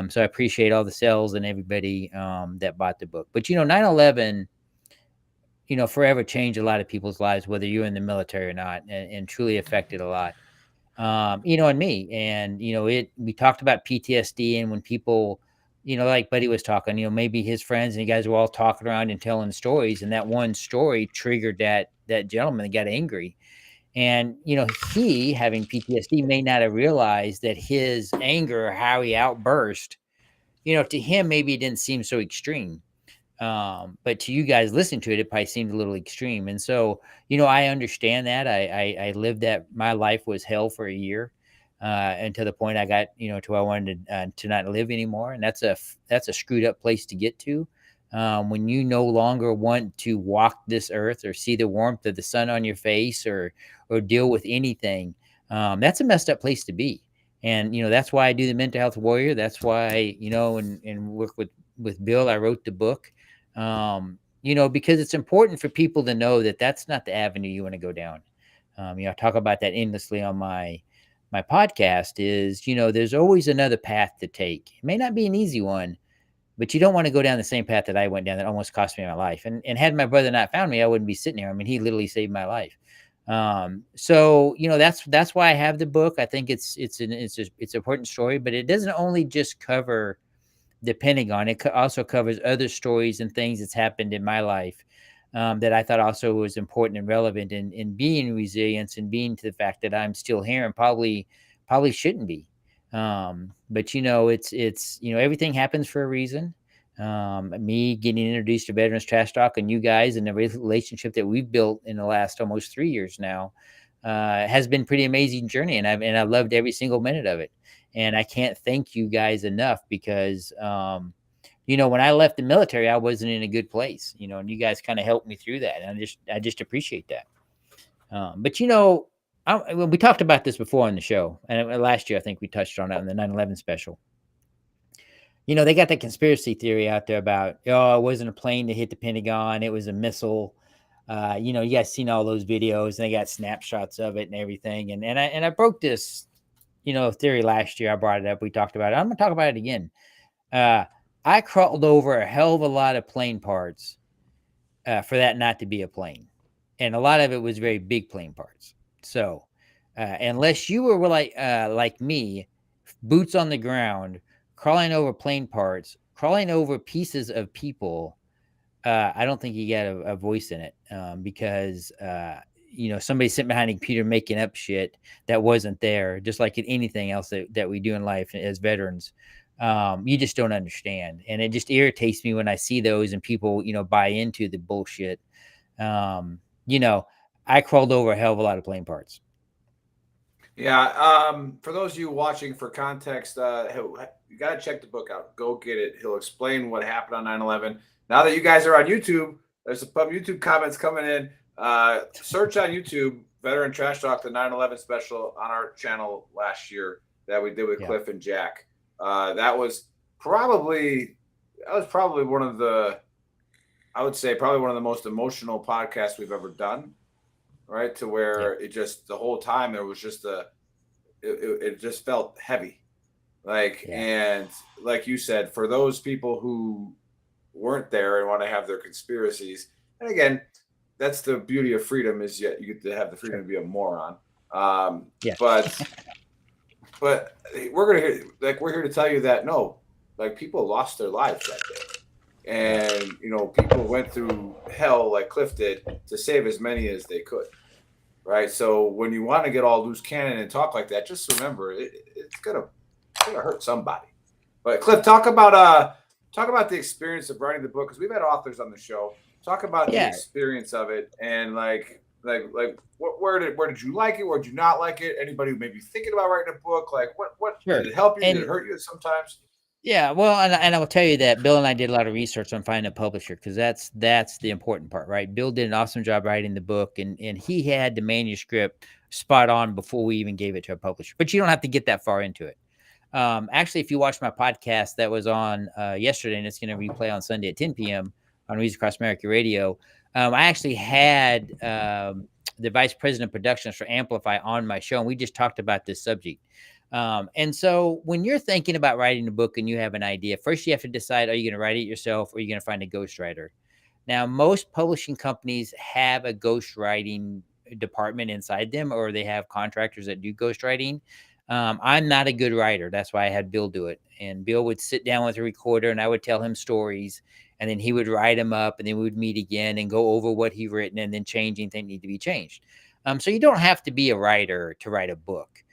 So I appreciate all the sales and everybody that bought the book. But 9/11, forever changed a lot of people's lives, whether you're in the military or not, and truly affected a lot. And me. And we talked about PTSD, and when people, like Buddy was talking, maybe his friends and you guys were all talking around and telling stories, and that one story triggered that gentleman that got angry. And, he, having PTSD, may not have realized that his anger, how he outburst, to him, maybe it didn't seem so extreme. But to you guys listening to it, it probably seemed a little extreme. And so, I understand that. I lived that. My life was hell for a year, and to the point I got, to I wanted to not live anymore. And that's a screwed up place to get to. When you no longer want to walk this earth or see the warmth of the sun on your face or deal with anything, that's a messed up place to be. And, that's why I do the Mental Health Warrior. That's why, and work with Bill, I wrote the book, because it's important for people to know that that's not the avenue you want to go down. I talk about that endlessly on my my podcast is, there's always another path to take. It may not be an easy one, but you don't want to go down the same path that I went down that almost cost me my life. And had my brother not found me, I wouldn't be sitting here. I mean, he literally saved my life. So that's why I have the book. I think it's an important story, but it doesn't only just cover the Pentagon. It also covers other stories and things that's happened in my life, that I thought also was important and relevant in being resilience and being to the fact that I'm still here and probably shouldn't be. But it's everything happens for a reason. Me getting introduced to Veterans Trash Talk and you guys and the relationship that we've built in the last almost 3 years now, has been pretty amazing journey. And I loved every single minute of it. And I can't thank you guys enough because, when I left the military, I wasn't in a good place, and you guys kind of helped me through that. And I just appreciate that. But we talked about this before on the show, and last year I think we touched on it in the 9/11 special. They got that conspiracy theory out there about, it wasn't a plane that hit the Pentagon, it was a missile. You guys seen all those videos, and they got snapshots of it and everything. And I broke this, theory last year. I brought it up. We talked about it. I'm gonna talk about it again. I crawled over a hell of a lot of plane parts for that not to be a plane, and a lot of it was very big plane parts. So unless you were like me, boots on the ground, crawling over plane parts, crawling over pieces of people, I don't think you got a voice in it, because somebody sitting behind a computer making up shit that wasn't there, just like in anything else that we do in life as veterans. You just don't understand. And it just irritates me when I see those and people, buy into the bullshit. I crawled over a hell of a lot of plane parts. Yeah. For those of you watching, for context, you got to check the book out. Go get it. He'll explain what happened on 9/11. Now that you guys are on YouTube, there's some YouTube comments coming in. Search on YouTube, Veteran Trash Talk, the 9/11 special on our channel last year that we did with Cliff and Jack. That was probably one of the, I would say probably one of the most emotional podcasts we've ever done. Right. To where it just, the whole time there was just it just felt heavy. And like you said, for those people who weren't there and want to have their conspiracies, and again, that's the beauty of freedom, is yet you get to have the freedom to be a moron. But we're here to tell you that no, people lost their lives that day, and people went through hell like Cliff did to save as many as they could. Right. So when you want to get all loose cannon and talk like that, just remember it's gonna hurt somebody. But Cliff, talk about the experience of writing the book, because we've had authors on the show. Talk about the experience of it, and where did you like it? Where did you not like it? Anybody who may be thinking about writing a book, what did it help you? Did it hurt you sometimes? Yeah, well, and I will tell you that Bill and I did a lot of research on finding a publisher, because that's the important part, right? Bill did an awesome job writing the book, and he had the manuscript spot on before we even gave it to a publisher. But you don't have to get that far into it. Actually, if you watch my podcast that was on yesterday, and it's going to replay on Sunday at 10 p.m. on Reason Across America Radio, I actually had the vice president of productions for Amplify on my show, and we just talked about this subject. And so when you're thinking about writing a book and you have an idea, first you have to decide, are you going to write it yourself, or are you going to find a ghostwriter? Now, most publishing companies have a ghostwriting department inside them, or they have contractors that do ghostwriting. I'm not a good writer. That's why I had Bill do it. And Bill would sit down with a recorder, and I would tell him stories, and then he would write them up, and then we would meet again and go over what he'd written, and then change anything that need to be changed. So you don't have to be a writer to write a book.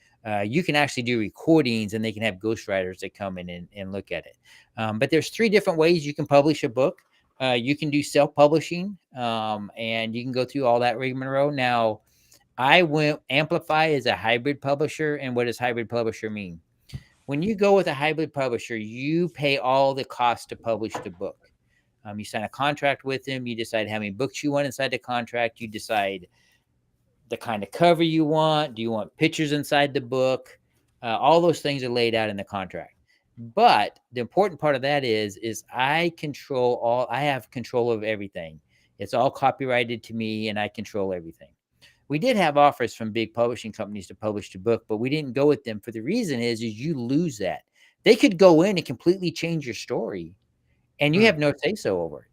You can actually do recordings, and they can have ghostwriters that come in and look at it. But there's 3 different ways you can publish a book. You can do self-publishing, and you can go through all that rigmarole. Now, Amplify is a hybrid publisher. And what does hybrid publisher mean? When you go with a hybrid publisher, you pay all the costs to publish the book. You sign a contract with them. You decide how many books you want inside the contract. You decide the kind of cover you want. Do you want pictures inside the book? All those things are laid out in the contract. But the important part of that is I have control of everything. It's all copyrighted to me, and I control everything. We did have offers from big publishing companies to publish the book, but we didn't go with them for the reason is you lose that. They could go in and completely change your story, and you have no say so over it.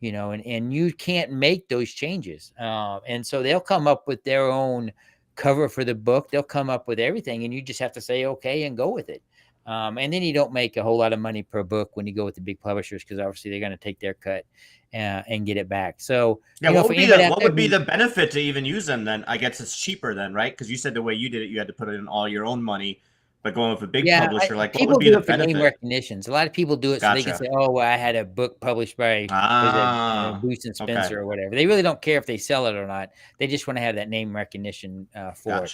And you can't make those changes. And so they'll come up with their own cover for the book. They'll come up with everything, and you just have to say okay and go with it. And then you don't make a whole lot of money per book when you go with the big publishers, because obviously they're going to take their cut and get it back. So yeah, what would be the benefit to even use them then? I guess it's cheaper then, right? Because you said the way you did it, you had to put in all your own money. But going with a big publisher, what would be the benefit? Name recognitions. A lot of people do it so they can say, "Oh, well, I had a book published by Boots and Spencer or whatever." They really don't care if they sell it or not. They just want to have that name recognition for it.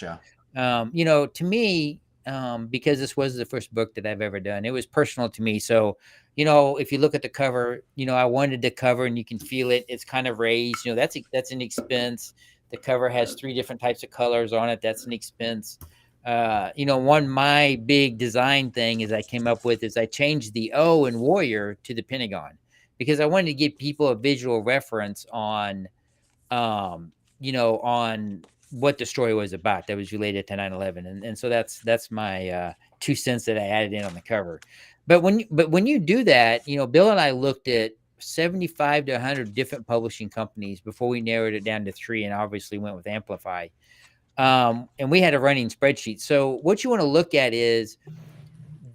To me, because this was the first book that I've ever done, it was personal to me. So, if you look at the cover, I wanted the cover, and you can feel it. It's kind of raised. That's an expense. The cover has 3 different types of colors on it. That's an expense. My big design thing I came up with is I changed the O in warrior to the Pentagon, because I wanted to give people a visual reference on what the story was about that was related to 9/11. And so that's my 2 cents that I added in on the cover. But when you do that, Bill and I looked at 75 to 100 different publishing companies before we narrowed it down to 3, and obviously went with Amplify. And we had a running spreadsheet. So what you want to look at is,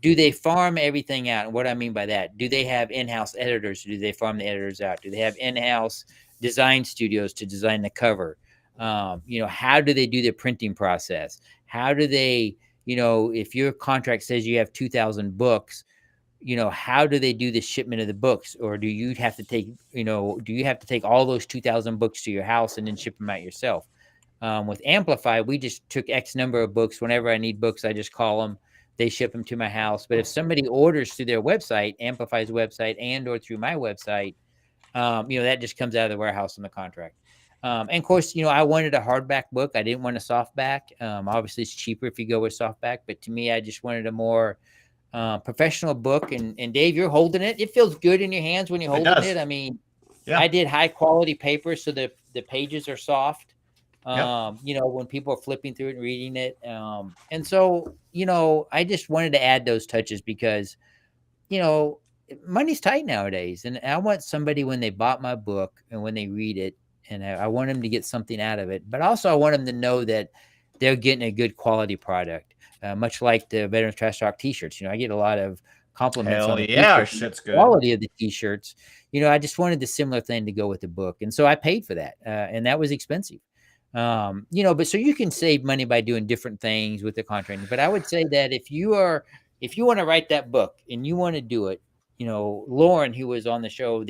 do they farm everything out? And what I mean by that, do they have in-house editors? Or do they farm the editors out? Do they have in-house design studios to design the cover? How do they do the printing process? How do they, if your contract says you have 2,000 books, how do they do the shipment of the books? Or do you have to take all those 2,000 books to your house and then ship them out yourself? With Amplify, we just took X number of books. Whenever I need books, I just call them. They ship them to my house. But if somebody orders through their website, Amplify's website, and or through my website, that just comes out of the warehouse in the contract. And of course, I wanted a hardback book. I didn't want a softback. Obviously, it's cheaper if you go with softback. But to me, I just wanted a more professional book. And Dave, you're holding it. It feels good in your hands when you're holding it. I mean, I did high quality paper, so the pages are soft. When people are flipping through it and reading it. And so, I just wanted to add those touches because, money's tight nowadays. And I want somebody, when they bought my book and when they read it, and I want them to get something out of it, but also I want them to know that they're getting a good quality product, much like the Veterans Trash Talk t-shirts. I get a lot of compliments on the shit's good. Quality of the t-shirts. I just wanted the similar thing to go with the book. And so I paid for that. And that was expensive. But so you can save money by doing different things with the contract. But I would say that if you want to write that book and you want to do it, Lauren, who was on the show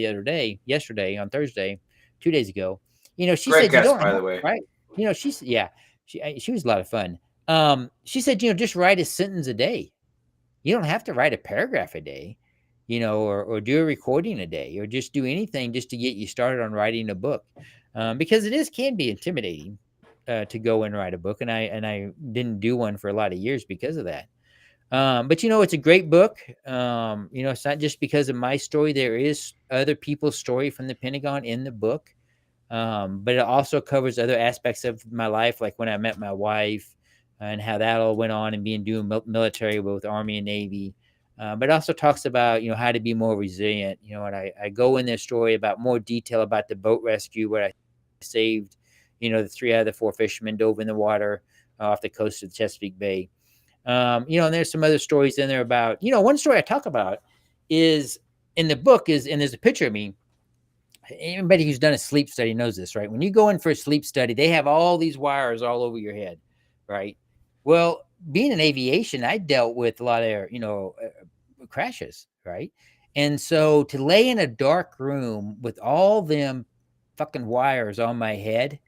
yesterday on Thursday, 2 days ago, she Great said, guest, by the way. Right. She was a lot of fun. She said, just write a sentence a day. You don't have to write a paragraph a day, or do a recording a day, or just do anything just to get you started on writing a book. Because it can be intimidating to go and write a book. And I didn't do one for a lot of years because of that. But it's a great book. It's not just because of my story. There is other people's story from the Pentagon in the book. But it also covers other aspects of my life, like when I met my wife and how that all went on and doing military, both Army and Navy. But it also talks about, how to be more resilient, and I go in this story about more detail about the boat rescue where I saved, the 3 out of the 4 fishermen dove in the water off the coast of Chesapeake Bay. And there's some other stories in there about, one story I talk about is in the book and there's a picture of me. Anybody who's done a sleep study knows this, right? When you go in for a sleep study, they have all these wires all over your head, right? Well, being in aviation, I dealt with a lot of, crashes, right? And so to lay in a dark room with all them fucking wires on my head,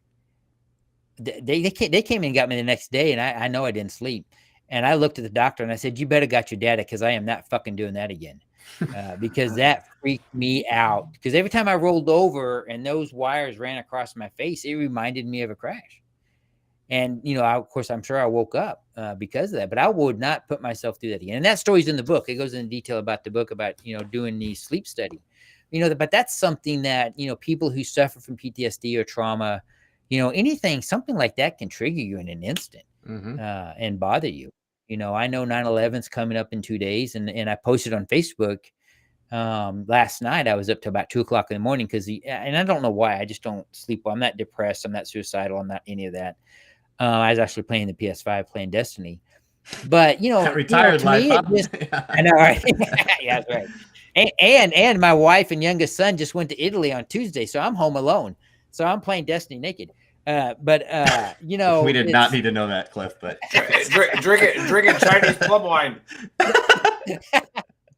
they came and got me the next day, and I know I didn't sleep. And I looked at the doctor and I said, "You better got your data, because I am not fucking doing that again." Because that freaked me out. Because every time I rolled over and those wires ran across my face, it reminded me of a crash. And, of course, I'm sure I woke up because of that, but I would not put myself through that again. And that story's in the book. It goes into detail about the book about, doing the sleep study, but that's something that, people who suffer from PTSD or trauma, anything, something like that can trigger you in an instant and bother you. I know 9/11's coming up in 2 days, and I posted on Facebook last night. I was up to about 2 o'clock in the morning and I don't know why. I just don't sleep well. I'm not depressed. I'm not suicidal. I'm not any of that. I was actually playing the PS5, playing Destiny. But retired to life. me, I know, right? Yeah, that's right. And my wife and youngest son just went to Italy on Tuesday, so I'm home alone. So I'm playing Destiny naked. But we did not need to know that, Cliff. But drinking Chinese plum wine,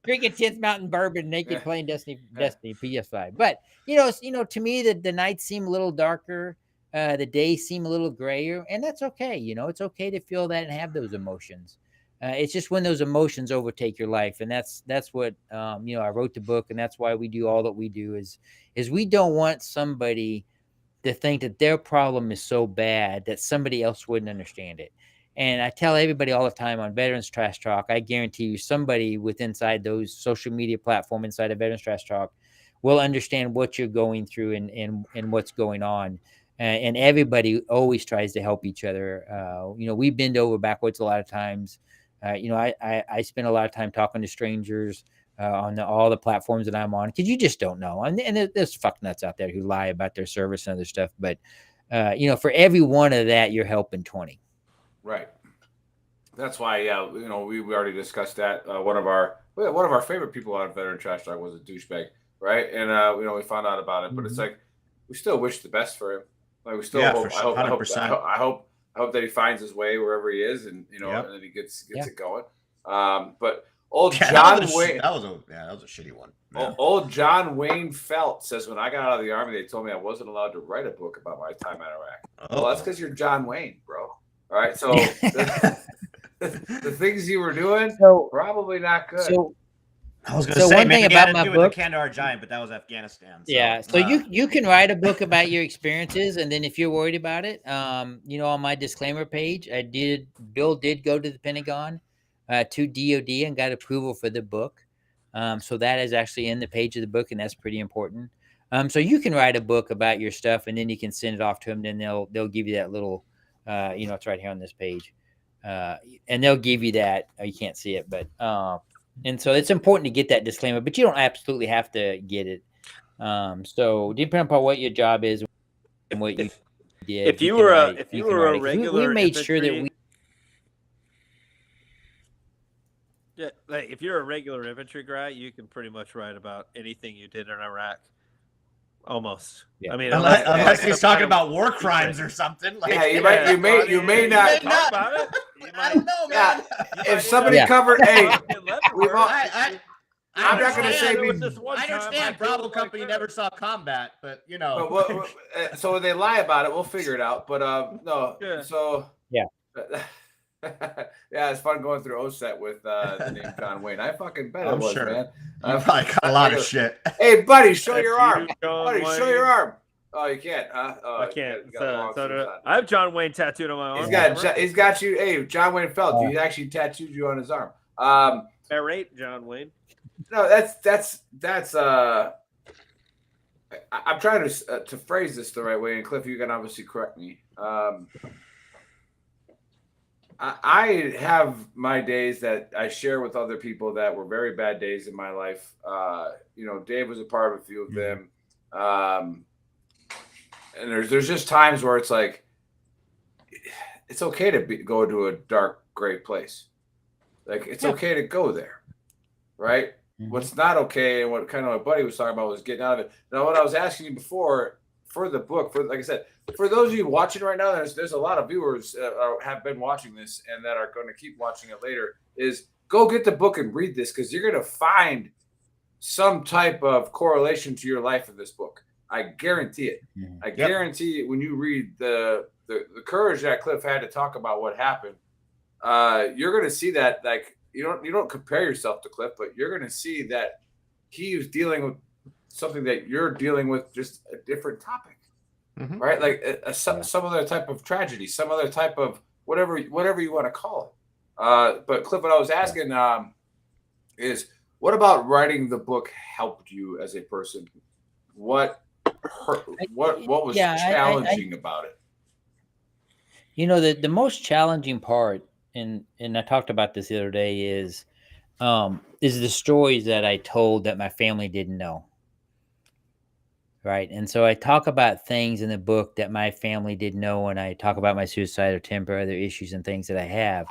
drinking 10th Mountain bourbon, naked, playing Destiny PS5. But to me, the nights seem a little darker. The days seem a little grayer, and that's okay. It's okay to feel that and have those emotions. It's just when those emotions overtake your life, and that's what I wrote the book, and that's why we do all that we do. Is we don't want somebody to think that their problem is so bad that somebody else wouldn't understand it. And I tell everybody all the time on Veterans Trash Talk, I guarantee you somebody inside those social media platform inside of Veterans Trash Talk will understand what you're going through and what's going on. And everybody always tries to help each other. We bend over backwards a lot of times. I spend a lot of time talking to strangers on all the platforms that I'm on, because you just don't know. And there's fuck nuts out there who lie about their service and other stuff. But, for every one of that, you're helping 20. Right. That's why, we already discussed that. One of our favorite people on Veteran Trash Talk was a douchebag, right? And we found out about it, but it's like we still wish the best for him. Like we still hope. For sure, I hope that he finds his way wherever he is, and and then he gets it going. But old John Wayne, that was a shitty one. Yeah. Old John Wayne Felt says, when I got out of the Army, they told me I wasn't allowed to write a book about my time in Iraq. Well, that's because you're John Wayne, bro. All right, so the things you were doing, probably not good. So I was going to say, one thing about my book, the Kandahar Giant, but that was Afghanistan. So, yeah, so you can write a book about your experiences, and then if you're worried about it, on my disclaimer page, Bill did go to the Pentagon, to DOD, and got approval for the book. So that is actually in the page of the book, and that's pretty important. So you can write a book about your stuff, and then you can send it off to them. Then they'll give you that little, it's right here on this page, and they'll give you that. You can't see it, but. And so it's important to get that disclaimer, but you don't absolutely have to get it. So depending upon what your job is and what you did. If you were a regular, we made sure that we. Yeah, like if you're a regular infantry guy, you can pretty much write about anything you did in Iraq. Almost. Yeah. I mean, unless he's talking about war crimes or something. Like, you may not talk about it. I don't know, man. If somebody covered, I'm not going to say. I understand Bravo Company never saw combat, but so when they lie about it, we'll figure it out. But no, so yeah. Yeah, it's fun going through OSET with the name John Wayne. I fucking bet it was, man. I probably got a lot of shit. Hey, buddy, show your arm. Buddy, show your arm. Oh, you can't, huh? Oh, I can't. I have John Wayne tattooed on my arm. He's got you. Hey, John Wayne Felt. He actually tattooed you on his arm. Narrate, John Wayne. No, that's. I'm trying to phrase this the right way, and Cliff, you can obviously correct me. I have my days that I share with other people that were very bad days in my life. Dave was a part of a few of them. And there's just times where it's like, it's okay to go to a dark, gray place. Like, it's okay to go there, right? Mm-hmm. What's not okay, and what kind of my buddy was talking about was getting out of it. Now, what I was asking you before for the book, like I said, for those of you watching right now, there's a lot of viewers have been watching this and that are going to keep watching it later, is go get the book and read this, because you're going to find some type of correlation to your life in this book. I guarantee it. I guarantee it. When you read the courage that Cliff had to talk about what happened, you're going to see that, like, you don't compare yourself to Cliff, but you're going to see that he was dealing with something that you're dealing with, just a different topic, right? Like some other type of tragedy, some other type of whatever you want to call it. But Cliff, what I was asking is, what about writing the book helped you as a person? What what was Yeah, challenging about it? The most challenging part, and I talked about this the other day, is the stories that I told that my family didn't know. Right. And so I talk about things in the book that my family didn't know when I talk about my suicide or temper, other issues and things that I have.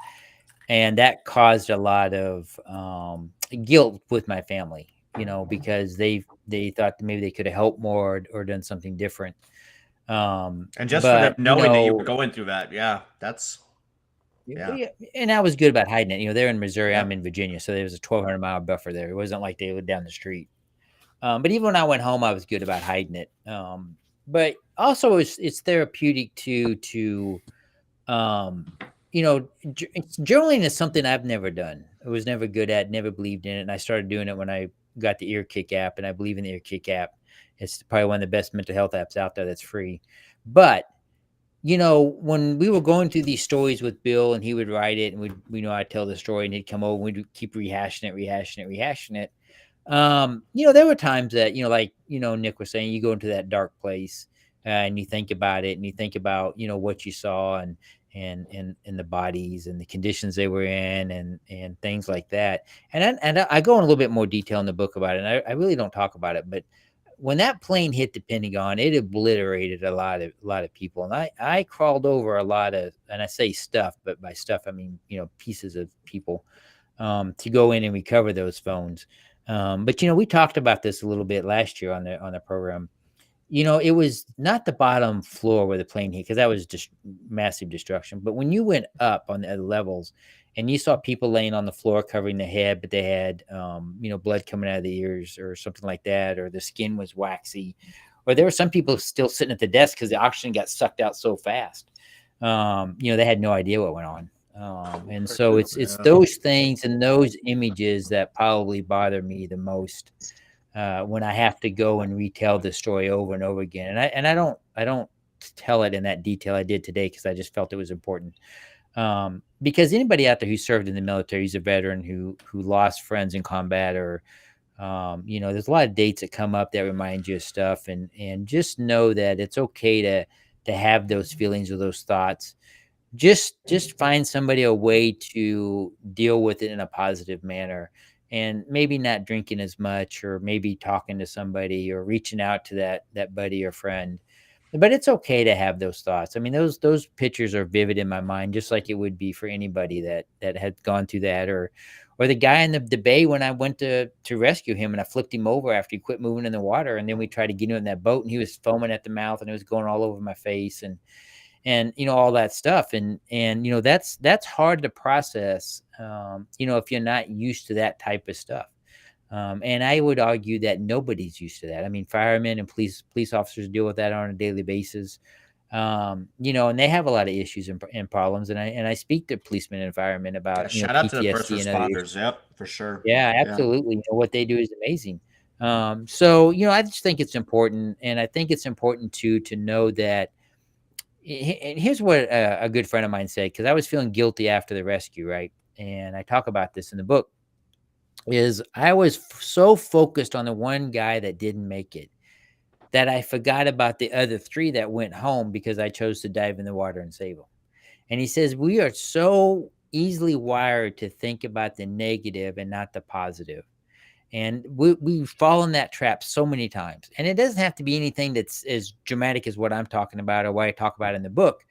And that caused a lot of guilt with my family, because they thought that maybe they could have helped more or done something different. And just for them But knowing that you were going through that, that's yeah, and I was good about hiding it. They're in Missouri, Yep. I'm in Virginia, so there was a 1,200-mile buffer there. It wasn't like they lived down the street. But even when I went home, I was good about hiding it. But also, it's therapeutic to journaling is something I've never done. I was never good at, never believed in it, and I started doing it when I got the Ear Kick app, and I believe in the Ear Kick app. It's probably one of the best mental health apps out there that's free. But when we were going through these stories with Bill, and he would write it, and I'd tell the story, and he'd come over, and we'd keep rehashing it. There were times that, like, Nick was saying, you go into that dark place and you think about it and you think about, what you saw and the bodies and the conditions they were in and things like that. And I go in a little bit more detail in the book about it. And I really don't talk about it, but when that plane hit the Pentagon, it obliterated a lot of people. And I crawled over a lot of, and I say stuff, but by stuff, I mean, pieces of people, to go in and recover those phones. But we talked about this a little bit last year on the program. It was not the bottom floor where the plane hit, because that was just massive destruction. But when you went up on the other levels and you saw people laying on the floor covering their head, but they had blood coming out of the ears or something like that, or the skin was waxy, or there were some people still sitting at the desk because the oxygen got sucked out so fast. They had no idea what went on. And so it's those things and those images that probably bother me the most when I have to go and retell the story over and over again. And I don't tell it in that detail I did today, because I just felt it was important. Because anybody out there who served in the military, who's a veteran who lost friends in combat, or there's a lot of dates that come up that remind you of stuff, and just know that it's okay to have those feelings or those thoughts. Just find somebody a way to deal with it in a positive manner, and maybe not drinking as much, or maybe talking to somebody, or reaching out to that buddy or friend. But it's okay to have those thoughts. I mean, those pictures are vivid in my mind, just like it would be for anybody that had gone through that, or the guy in the bay when I went to rescue him, and I flipped him over after he quit moving in the water, and then we tried to get him in that boat, and he was foaming at the mouth, and it was going all over my face, and all that stuff. And that's hard to process, if you're not used to that type of stuff. And I would argue that nobody's used to that. I mean, firemen and police officers deal with that on a daily basis. And they have a lot of issues and problems. And I speak to policemen and firemen about, shout out to the first PTSD and other issues. responders. Yep, for sure. Yeah, absolutely. What they do is amazing. So I just think it's important, and I think it's important to know that. And here's what a good friend of mine said, because I was feeling guilty after the rescue, right? And I talk about this in the book. Is I was so focused on the one guy that didn't make it that I forgot about the other 3 that went home because I chose to dive in the water and save them. And he says we are so easily wired to think about the negative and not the positive. And we fall in that trap so many times. And it doesn't have to be anything that's as dramatic as what I'm talking about or what I talk about in the book.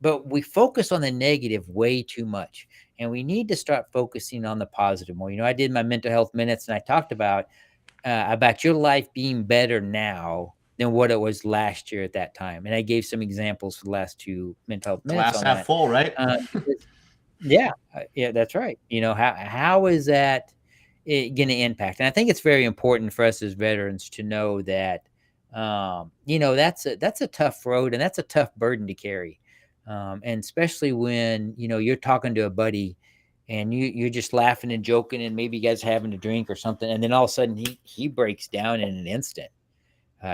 But we focus on the negative way too much. And we need to start focusing on the positive more. I did my mental health minutes, and I talked about your life being better now than what it was last year at that time. And I gave some examples for the last 2 mental health minutes. Glass half full, right? Yeah, that's right. How is that going to impact? And I think it's very important for us as veterans to know that, that's a tough road, and that's a tough burden to carry. And especially when, you're talking to a buddy and you're just laughing and joking, and maybe you guys having a drink or something. And then all of a sudden he breaks down in an instant,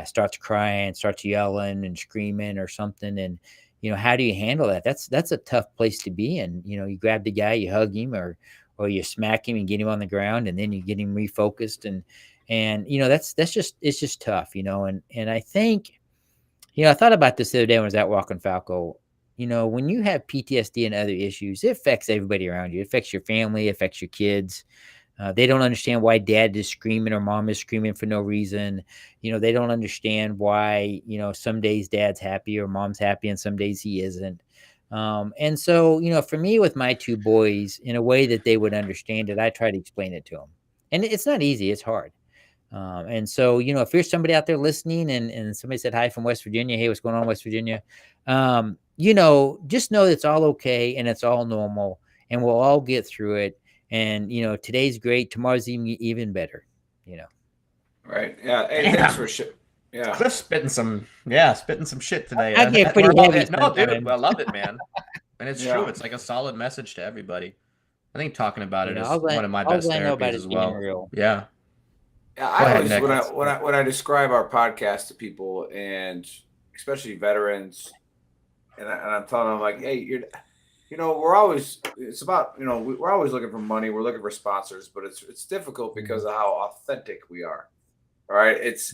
starts crying, starts yelling and screaming or something. And, how do you handle that? That's a tough place to be in. You grab the guy, you hug him, or you smack him and get him on the ground, and then you get him refocused. And that's just it's just tough, and I think, I thought about this the other day when I was out walking Falco. When you have PTSD and other issues, it affects everybody around you. It affects your family, it affects your kids. They don't understand why dad is screaming or mom is screaming for no reason. They don't understand why, some days dad's happy or mom's happy and some days he isn't. And so, for me with my two boys, in a way that they would understand it, I try to explain it to them. And it's not easy, it's hard. And so, if you're somebody out there listening and somebody said hi from West Virginia, hey, what's going on, West Virginia? Just know it's all okay and it's all normal and we'll all get through it. And, today's great. Tomorrow's even better, Right. Yeah. Hey, thanks for shit. Yeah. Cliff's spitting some shit today. I get pretty heavy. No, dude, I love it, man. And it's Yeah. true. It's like a solid message to everybody. I think talking about it is I'll one of my best therapies as well. Real. Yeah. Yeah, Go I ahead, always Nick. when I describe our podcast to people, and especially veterans, and I'm telling them like, hey, we're always we're always looking for money, we're looking for sponsors, but it's difficult because of how authentic we are. All right, it's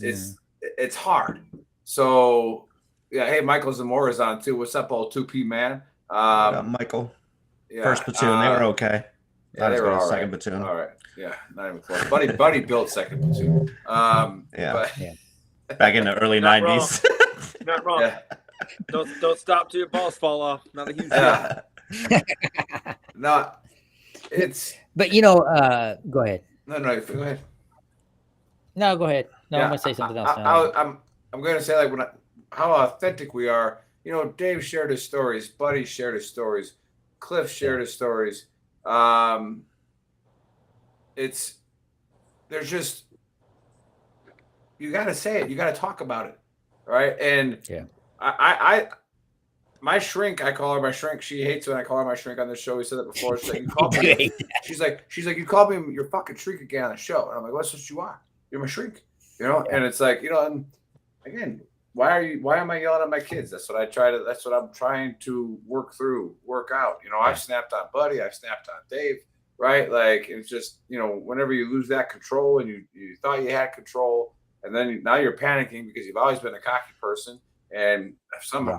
hard. So yeah, hey, Michael Zamora is on too. What's up, old 2P man? Michael. Yeah, First platoon, they were okay. Yeah, they were all second right. platoon. All right. Yeah, not even close. Buddy built second platoon. Back in the early Not 90s. Not wrong. Yeah. Don't stop till your balls fall off. Not a huge Yeah. No, it's. But go ahead. No, go ahead. No, go ahead. No, Yeah, I'm gonna say something else. I'm gonna say like how authentic we are. Dave shared his stories. Buddy shared his stories. Cliff shared his stories. There's just, you got to say it. You got to talk about it. Right. And my shrink, I call her my shrink. She hates when I call her my shrink on the show. We said that before. She's like, you called me. She's like, you called me your fucking shrink again on the show. And I'm like, well, that's what you are. You're my shrink, and it's like, and again, why am I yelling at my kids? That's what I'm trying to work out. I've snapped on Buddy. I've snapped on Dave. Right. Like, it's just, whenever you lose that control and you thought you had control and then now you're panicking because you've always been a cocky person. And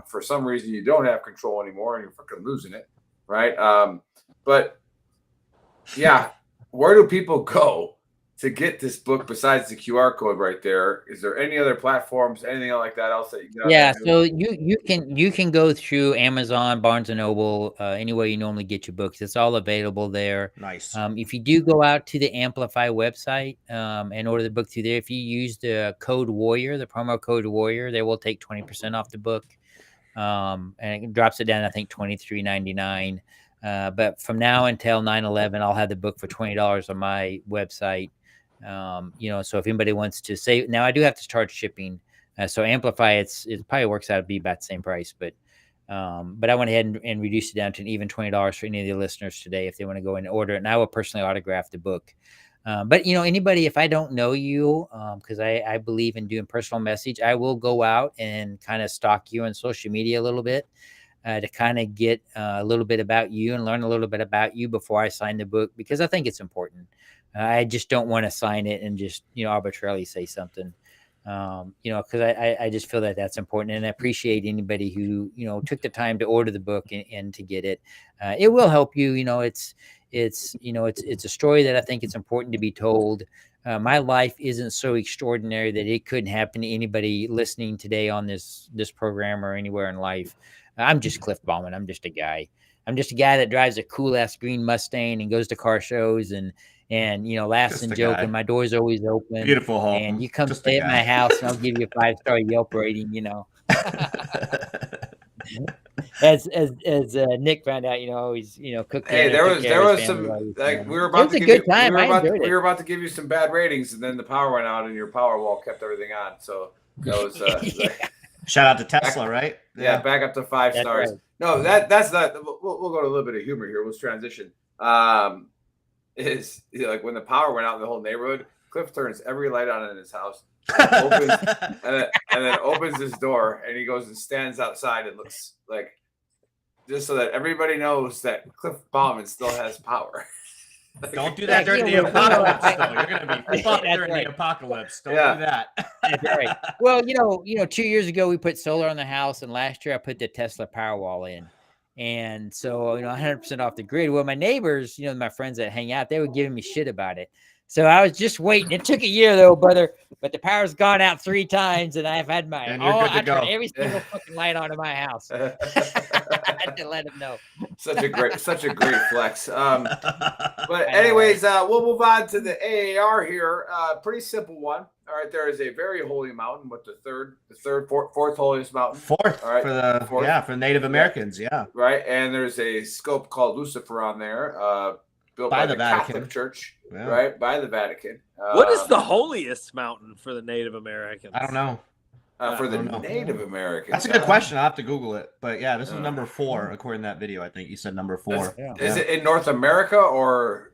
for some reason you don't have control anymore and you're fucking losing it. Right. But yeah, where do people go to get this book besides the QR code right there? Is there any other platforms, anything like that else that you can? Yeah, so you can go through Amazon, Barnes and Noble, anywhere you normally get your books. It's all available there. Nice. If you do go out to the Amplify website and order the book through there, if you use the code Warrior, the promo code Warrior, they will take 20% off the book, and it drops it down, I think, $23.99. But from now until 9/11, I'll have the book for $20 on my website. So if anybody wants to say, now I do have to charge shipping. So Amplify, it probably works out to be about the same price, but I went ahead and reduced it down to an even $20 for any of the listeners today if they want to go and order it. And I will personally autograph the book. But anybody, if I don't know you, because I believe in doing personal message, I will go out and kind of stalk you on social media a little bit to kind of get a little bit about you and learn a little bit about you before I sign the book, because I think it's important. I just don't want to sign it and just, arbitrarily say something, because I just feel that that's important. And I appreciate anybody who, took the time to order the book and to get it. It will help you. It's a story that I think it's important to be told. My life isn't so extraordinary that it couldn't happen to anybody listening today on this program or anywhere in life. I'm just Cliff Bauman. I'm just a guy. I'm just a guy that drives a cool ass green Mustang and goes to car shows and laughs Just and a joke, guy. and my door's always open. Beautiful home. And you come Just a stay at guy. my house and I'll give you a 5-star Yelp rating, As Nick found out, he's cooking. Hey, there was some like we were about to give you, we were about to give you some bad ratings, and then the power went out, and your power wall kept everything on. So that was Shout out to Tesla, right? Yeah, back up to 5 That's stars. right. No, that's not. We'll go to a little bit of humor here. We'll transition. Is like when the power went out in the whole neighborhood, Cliff turns every light on in his house, opens, and then opens his door, and he goes and stands outside and looks like, just so that everybody knows that Cliff Bauman still has power. Don't do that during the apocalypse. Though. You're gonna be fucked during the apocalypse. Don't do that. That's right. Well, 2 years ago we put solar on the house, and last year I put the Tesla Powerwall in, and so 100% off the grid. Well, my neighbors, my friends that hang out, they were giving me shit about it. So I was just waiting. It took a year though, brother. But the power's gone out 3 times, and I've had my I turned every single fucking light on in my house. I had to let them know. Such a great flex. But anyways, we'll move on to the AAR here. Pretty simple one. All right, there is a very holy mountain with the fourth holiest mountain. Fourth, all right, for Native Americans, yeah. Right, and there's a scope called Lucifer on there, built by the Vatican. Catholic Church, right, by the Vatican. What is the holiest mountain for the Native Americans? I don't know. For the Native Americans. That's a good question. I'll have to Google it. But yeah, this is number 4 according to that video. I think you said number 4. Is it in North America or?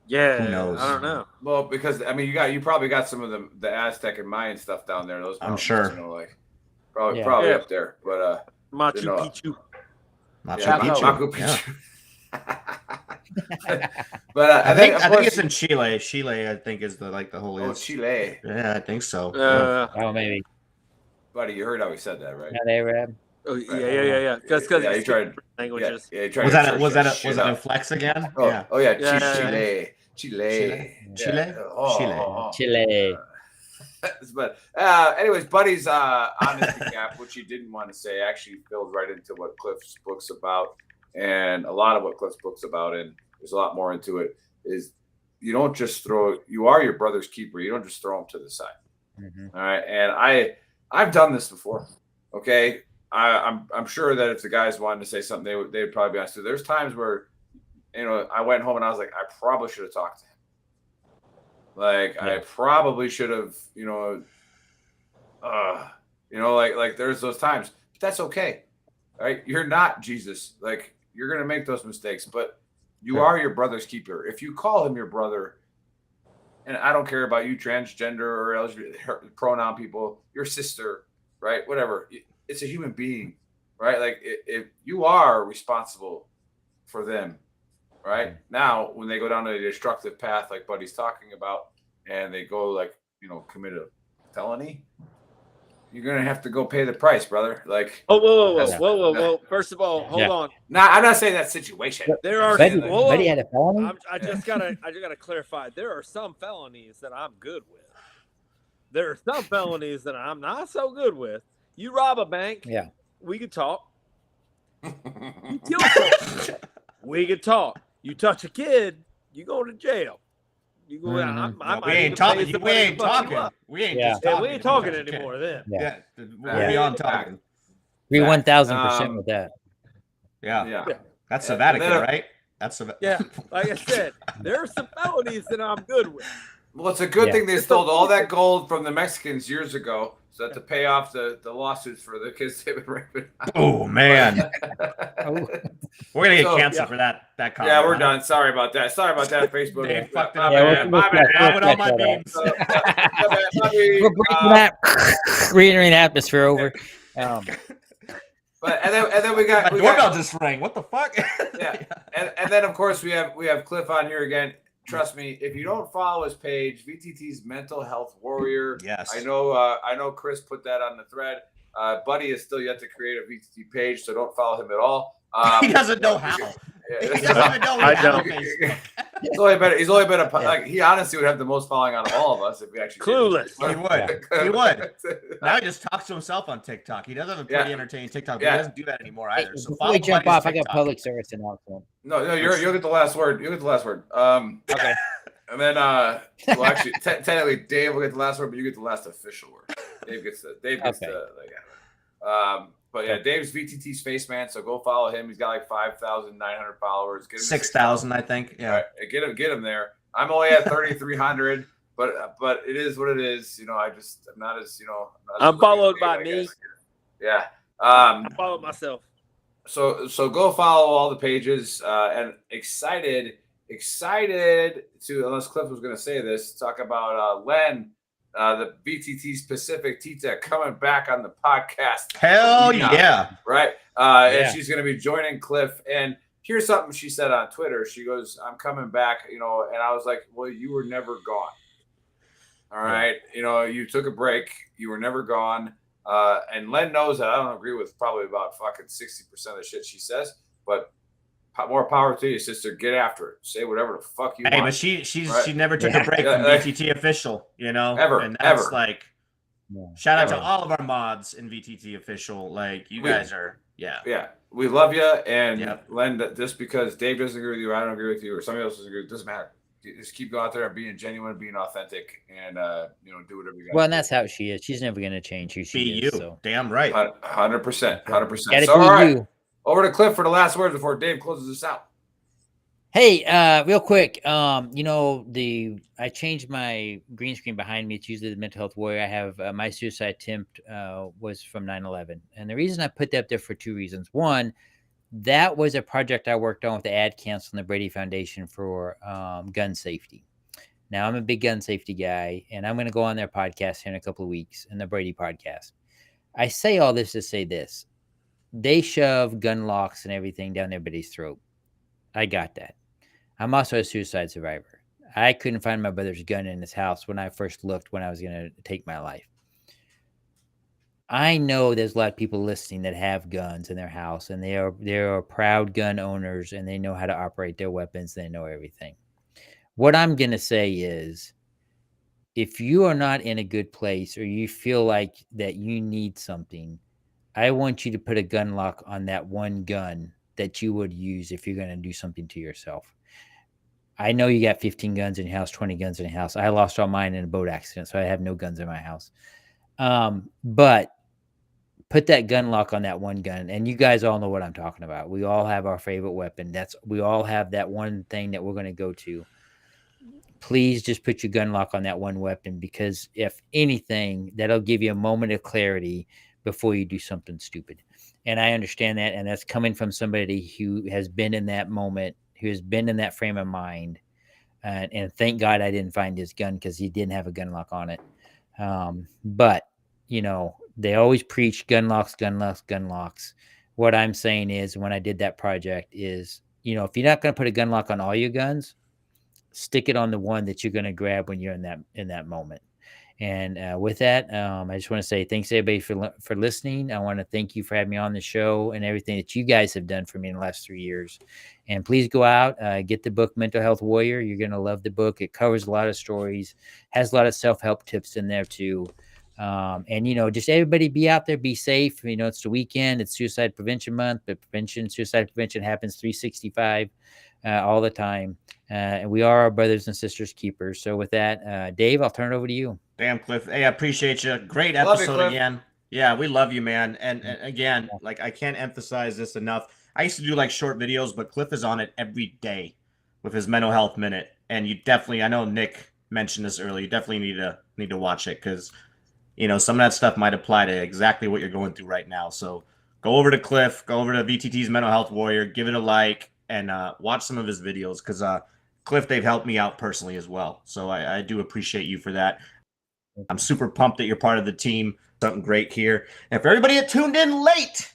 Yeah, who knows? I don't know. Well, because you probably got some of the Aztec and Mayan stuff down there. Those I'm sure. Probably up there. But Machu Picchu. Machu Picchu. But I think it's in Chile. Chile, I think, is the holiest. Oh, Chile. Yeah, I think so. Oh, maybe. Buddy, you heard how he said that, right? Yeah, they were. Oh, yeah. Because he tried languages. Yeah, he tried was that a flex again? Oh, yeah. Oh yeah, Chile. Chile. But anyways, Buddy's honesty gap, which he didn't want to say, actually fills right into what Cliff's book's about, and a lot of what Cliff's book's about, and there's a lot more into it. Is you don't just you are your brother's keeper. You don't just throw him to the side. Mm-hmm. All right, and I've done this before. Okay, I'm sure that if the guys wanted to say something, they'd probably be honest. There's times where, I went home and I was like, I probably should have talked to him. I probably should have, there's those times, but that's okay. Right? You're not Jesus. You're going to make those mistakes, but you are your brother's keeper. If you call him your brother, and I don't care about you transgender or LGBT pronoun people, your sister, right? Whatever. It's a human being, right? If you are responsible for them, right? Now, when they go down a destructive path, like Buddy's talking about, and they go commit a felony, you're going to have to go pay the price, brother. Whoa. First of all, hold on. Now, I'm not saying that situation. There are Betty had a felony? I just gotta clarify. There are some felonies that I'm good with. There are some felonies that I'm not so good with. You rob a bank, we could talk. You kill someone, we could talk. You touch a kid, you go to jail. You go. We ain't talking. We ain't talking. We ain't talking anymore. Then we're beyond talking. We 1,000% with that. Yeah. That's the Vatican, right? That's the Like I said, there are some felonies that I'm good with. Well, it's a good thing they stole all that gold from the Mexicans years ago, so that to pay off the lawsuits for the kids they've been raping. Oh man, we're gonna get canceled for that comment. Yeah, we're done. Sorry about that. Facebook. They fucked it up. We're breathing atmosphere over. But and then we got doorbell just rang. What the fuck? and then of course we have Cliff on here again. Trust me, if you don't follow his page, VTT's Mental Health Warrior. Yes, I know. Chris put that on the thread. Buddy is still yet to create a VTT page, so don't follow him at all. He doesn't know how. He doesn't even know how. He's only been he honestly would have the most following out of all of us if we actually clueless. He would. Now he just talks to himself on TikTok. He does have a pretty entertaining TikTok, but he doesn't do that anymore either. So before we jump off, I got public service announcement. No, you'll get the last word. Okay. And then, well, actually, technically, Dave will get the last word, but you get the last official word. Dave gets the. But yeah, Dave's VTT Spaceman, so go follow him. He's got like 5,900 followers. 6,000, I think. Yeah, right, get him there. I'm only at 3,300, but it is what it is. I'm not as I'm followed by me. Yeah. I followed myself. So go follow all the pages and excited to, unless Cliff was going to say this, talk about Len. The BTT's Pacific Tita coming back on the podcast. Hell yeah. Right. And she's going to be joining Cliff. And here's something she said on Twitter. She goes, "I'm coming back," and I was like, "Well, you were never gone. All right, you took a break. You were never gone." And Len knows that I don't agree with probably about fucking 60% of the shit she says, but more power to you, sister. Get after it. Say whatever the fuck you want. Hey, but she never took a break from VTT official, ever, and that's like shout out ever. to all of our mods in VTT official. Like you guys are, yeah. We love you, and Len. Just because Dave doesn't agree with you, I don't agree with you, or somebody else doesn't agree, it doesn't matter. Just keep going out there and being genuine, being authentic, and do whatever you got. Well, and that's how she is. She's never going to change who she is. So damn right, 100%. Gotta So, all right, you. over to Cliff for the last words before Dave closes us out. Hey, real quick, I changed my green screen behind me. It's usually the Mental Health Warrior. I have my suicide attempt was from 9/11, and the reason I put that up there for two reasons. One, that was a project I worked on with the Ad Council and the Brady Foundation for gun safety. Now, I'm a big gun safety guy, and I'm going to go on their podcast here in a couple of weeks, in the Brady podcast. I say all this to say this. They shove gun locks and everything down everybody's throat. I got that. I'm also a suicide survivor. I couldn't find my brother's gun in his house when I first looked when I was going to take my life. I know there's a lot of people listening that have guns in their house, and they are proud gun owners, and they know how to operate their weapons. They know everything. What I'm going to say is, if you are not in a good place or you feel like that you need something, I want you to put a gun lock on that one gun that you would use if you're going to do something to yourself. I know you got 15 guns in your house, 20 guns in your house. I lost all mine in a boat accident, so I have no guns in my house. But put that gun lock on that one gun, and you guys all know what I'm talking about. We all have our favorite weapon. We all have that one thing that we're going to go to. Please just put your gun lock on that one weapon, because if anything, that'll give you a moment of clarity before you do something stupid. And I understand that, and that's coming from somebody who has been in that moment, who has been in that frame of mind. And thank God I didn't find his gun, because he didn't have a gun lock on it. But, they always preach gun locks, gun locks, gun locks. What I'm saying is, when I did that project is, if you're not going to put a gun lock on all your guns, stick it on the one that you're going to grab when you're in that moment. And with that, I just want to say thanks everybody for listening. I want to thank you for having me on the show and everything that you guys have done for me in the last 3 years. And please go out, get the book Mental Health Warrior. You're going to love the book. It covers a lot of stories, has a lot of self-help tips in there too. And just everybody be out there, be safe. It's the weekend, it's Suicide Prevention Month, but suicide prevention happens 365 all the time. And we are our brothers and sisters keepers. So with that, Dave, I'll turn it over to you. Damn, Cliff. Hey, I appreciate you. Great episode again. Yeah, we love you, man. And again, like, I can't emphasize this enough. I used to do like short videos, but Cliff is on it every day with his mental health minute. And you definitely, I know Nick mentioned this earlier, you definitely need to watch it, because some of that stuff might apply to exactly what you're going through right now. So go over to Cliff, go over to VTT's Mental Health Warrior, give it a like, and watch some of his videos, because Cliff, they've helped me out personally as well. So I do appreciate you for that. I'm super pumped that you're part of the team. Something great here. And for everybody that tuned in late,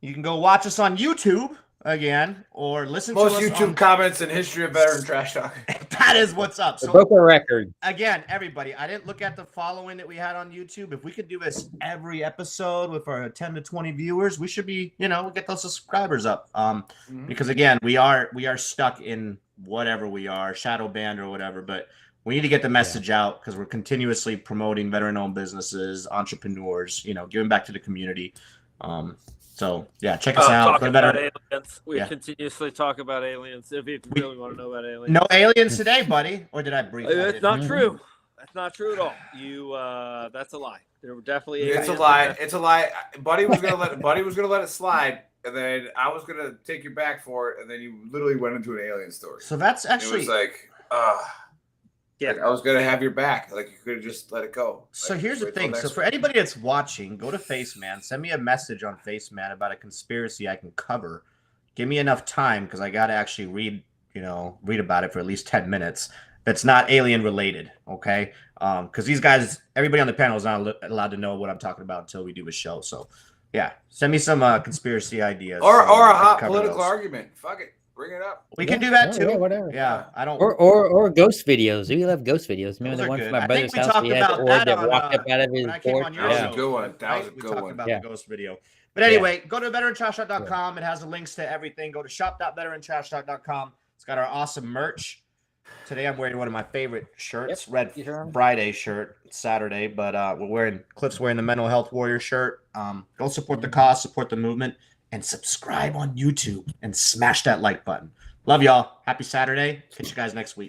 you can go watch us on YouTube again, or listen to us YouTube comments in history of veteran trash talk. That is what's up. So broke a record. Again, everybody, I didn't look at the following that we had on YouTube. If we could do this every episode with our 10 to 20 viewers, we should be, we'll get those subscribers up. Because again, we are stuck in whatever we are, shadow banned or whatever, but we need to get the message out, because we're continuously promoting veteran-owned businesses, entrepreneurs, giving back to the community. So yeah, check us out. Talking about aliens. We continuously talk about aliens. If you really want to know about aliens. No aliens today, buddy. Or did I bring? It's not true. That's not true at all. That's a lie. There were definitely aliens. It's a lie. It's a lie. Buddy was gonna let it slide, and then I was gonna take your back for it, and then you literally went into an alien story. So that's actually, it was like, like I was gonna have your back. Like, you could have just let it go. So here's the thing. So for anybody that's watching, go to Faceman. Send me a message on Faceman about a conspiracy I can cover. Give me enough time, because I got to actually read about it for at least 10 minutes. That's not alien related, okay? Because these guys, everybody on the panel is not allowed to know what I'm talking about until we do a show. So, Yeah, send me some conspiracy ideas or so a I can hot cover political those. argument. Fuck it, bring it up. We can do that too. Yeah, whatever. Yeah, I don't. Or ghost videos. We love ghost videos. Remember Those the are one good. from my I brother's think we house? talked He had the about orb that that on, walked up out of his when I came porch. on your That was show. a good one. That was a Right? We good talked one. about Yeah. the ghost video. But anyway, go to veterantrashtalk.com. It has the links to everything. Go to shop.veterantrashtalk.com. It's got our awesome merch. Today I'm wearing one of my favorite shirts, Red Friday shirt. It's Saturday, but Cliff's wearing the Mental Health Warrior shirt. Go support the cause, support the movement, and subscribe on YouTube and smash that like button. Love y'all. Happy Saturday. Catch you guys next week.